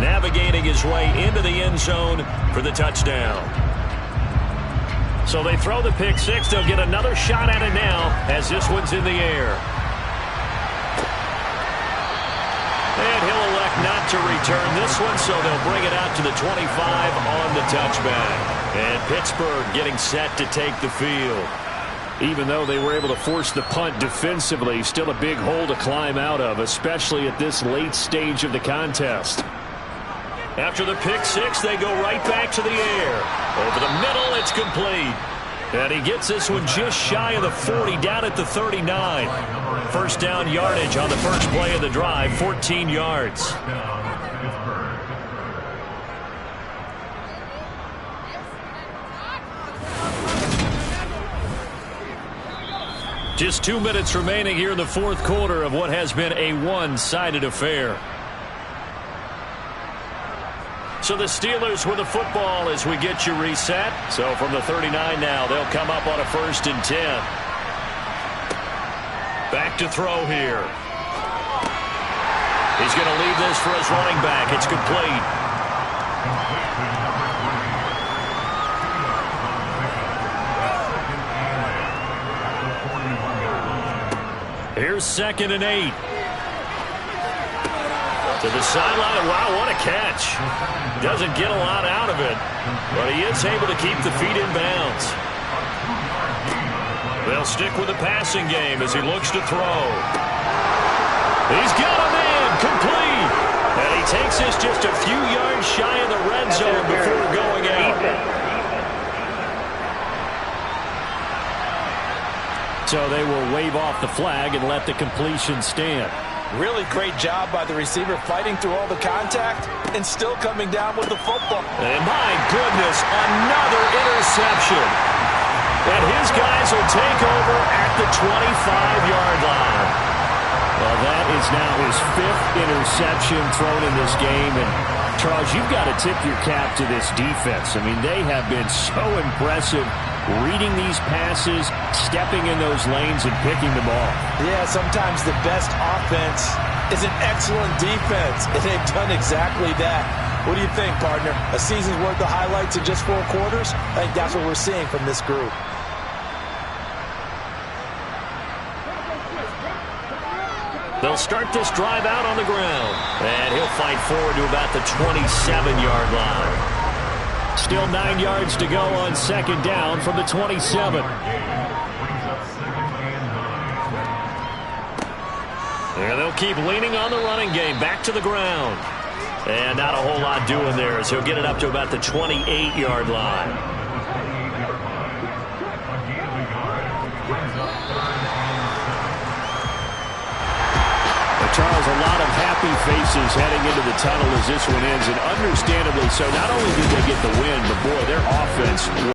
navigating his way into the end zone for the touchdown. So they throw the pick six. They'll get another shot at it now as this one's in the air. And he'll elect not to return this one, so they'll bring it out to the 25 on the touchback. And Pittsburgh getting set to take the field. Even though they were able to force the punt defensively, still a big hole to climb out of, especially at this late stage of the contest. After the pick six, they go right back to the air. Over the middle, it's complete. And he gets this one just shy of the 40, down at the 39. First down yardage on the first play of the drive, 14 yards. Just 2 minutes remaining here in the fourth quarter of what has been a one-sided affair. So the Steelers with the football as we get you reset. So from the 39 now, they'll come up on a 1st and 10. Back to throw here. He's going to leave this for his running back. It's complete. Here's 2nd and 8. To the sideline. Wow, what a catch. Doesn't get a lot out of it, but he is able to keep the feet in bounds. They'll stick with the passing game as he looks to throw. He's got a man complete. And he takes this just a few yards shy of the red zone before going out. So they will wave off the flag and let the completion stand. Really great job by the receiver fighting through all the contact and still coming down with the football. And my goodness, another interception. And his guys will take over at the 25-yard line. Well, that is now his 5th interception thrown in this game. And, Charles, you've got to tip your cap to this defense. I mean, they have been so impressive reading these passes, stepping in those lanes, and picking them off. Yeah, sometimes the best offense is an excellent defense, and they've done exactly that. What do you think, partner? A season's worth of highlights in just 4 quarters? I think that's what we're seeing from this group. They'll start this drive out on the ground, and he'll fight forward to about the 27-yard line. Still 9 yards to go on 2nd down from the 27. And they'll keep leaning on the running game. Back to the ground. And not a whole lot doing there as he'll get it up to about the 28-yard line. Charles, a lot of happy faces heading into the tunnel as this one ends, and understandably so. Not only did they get the win, but boy, their offense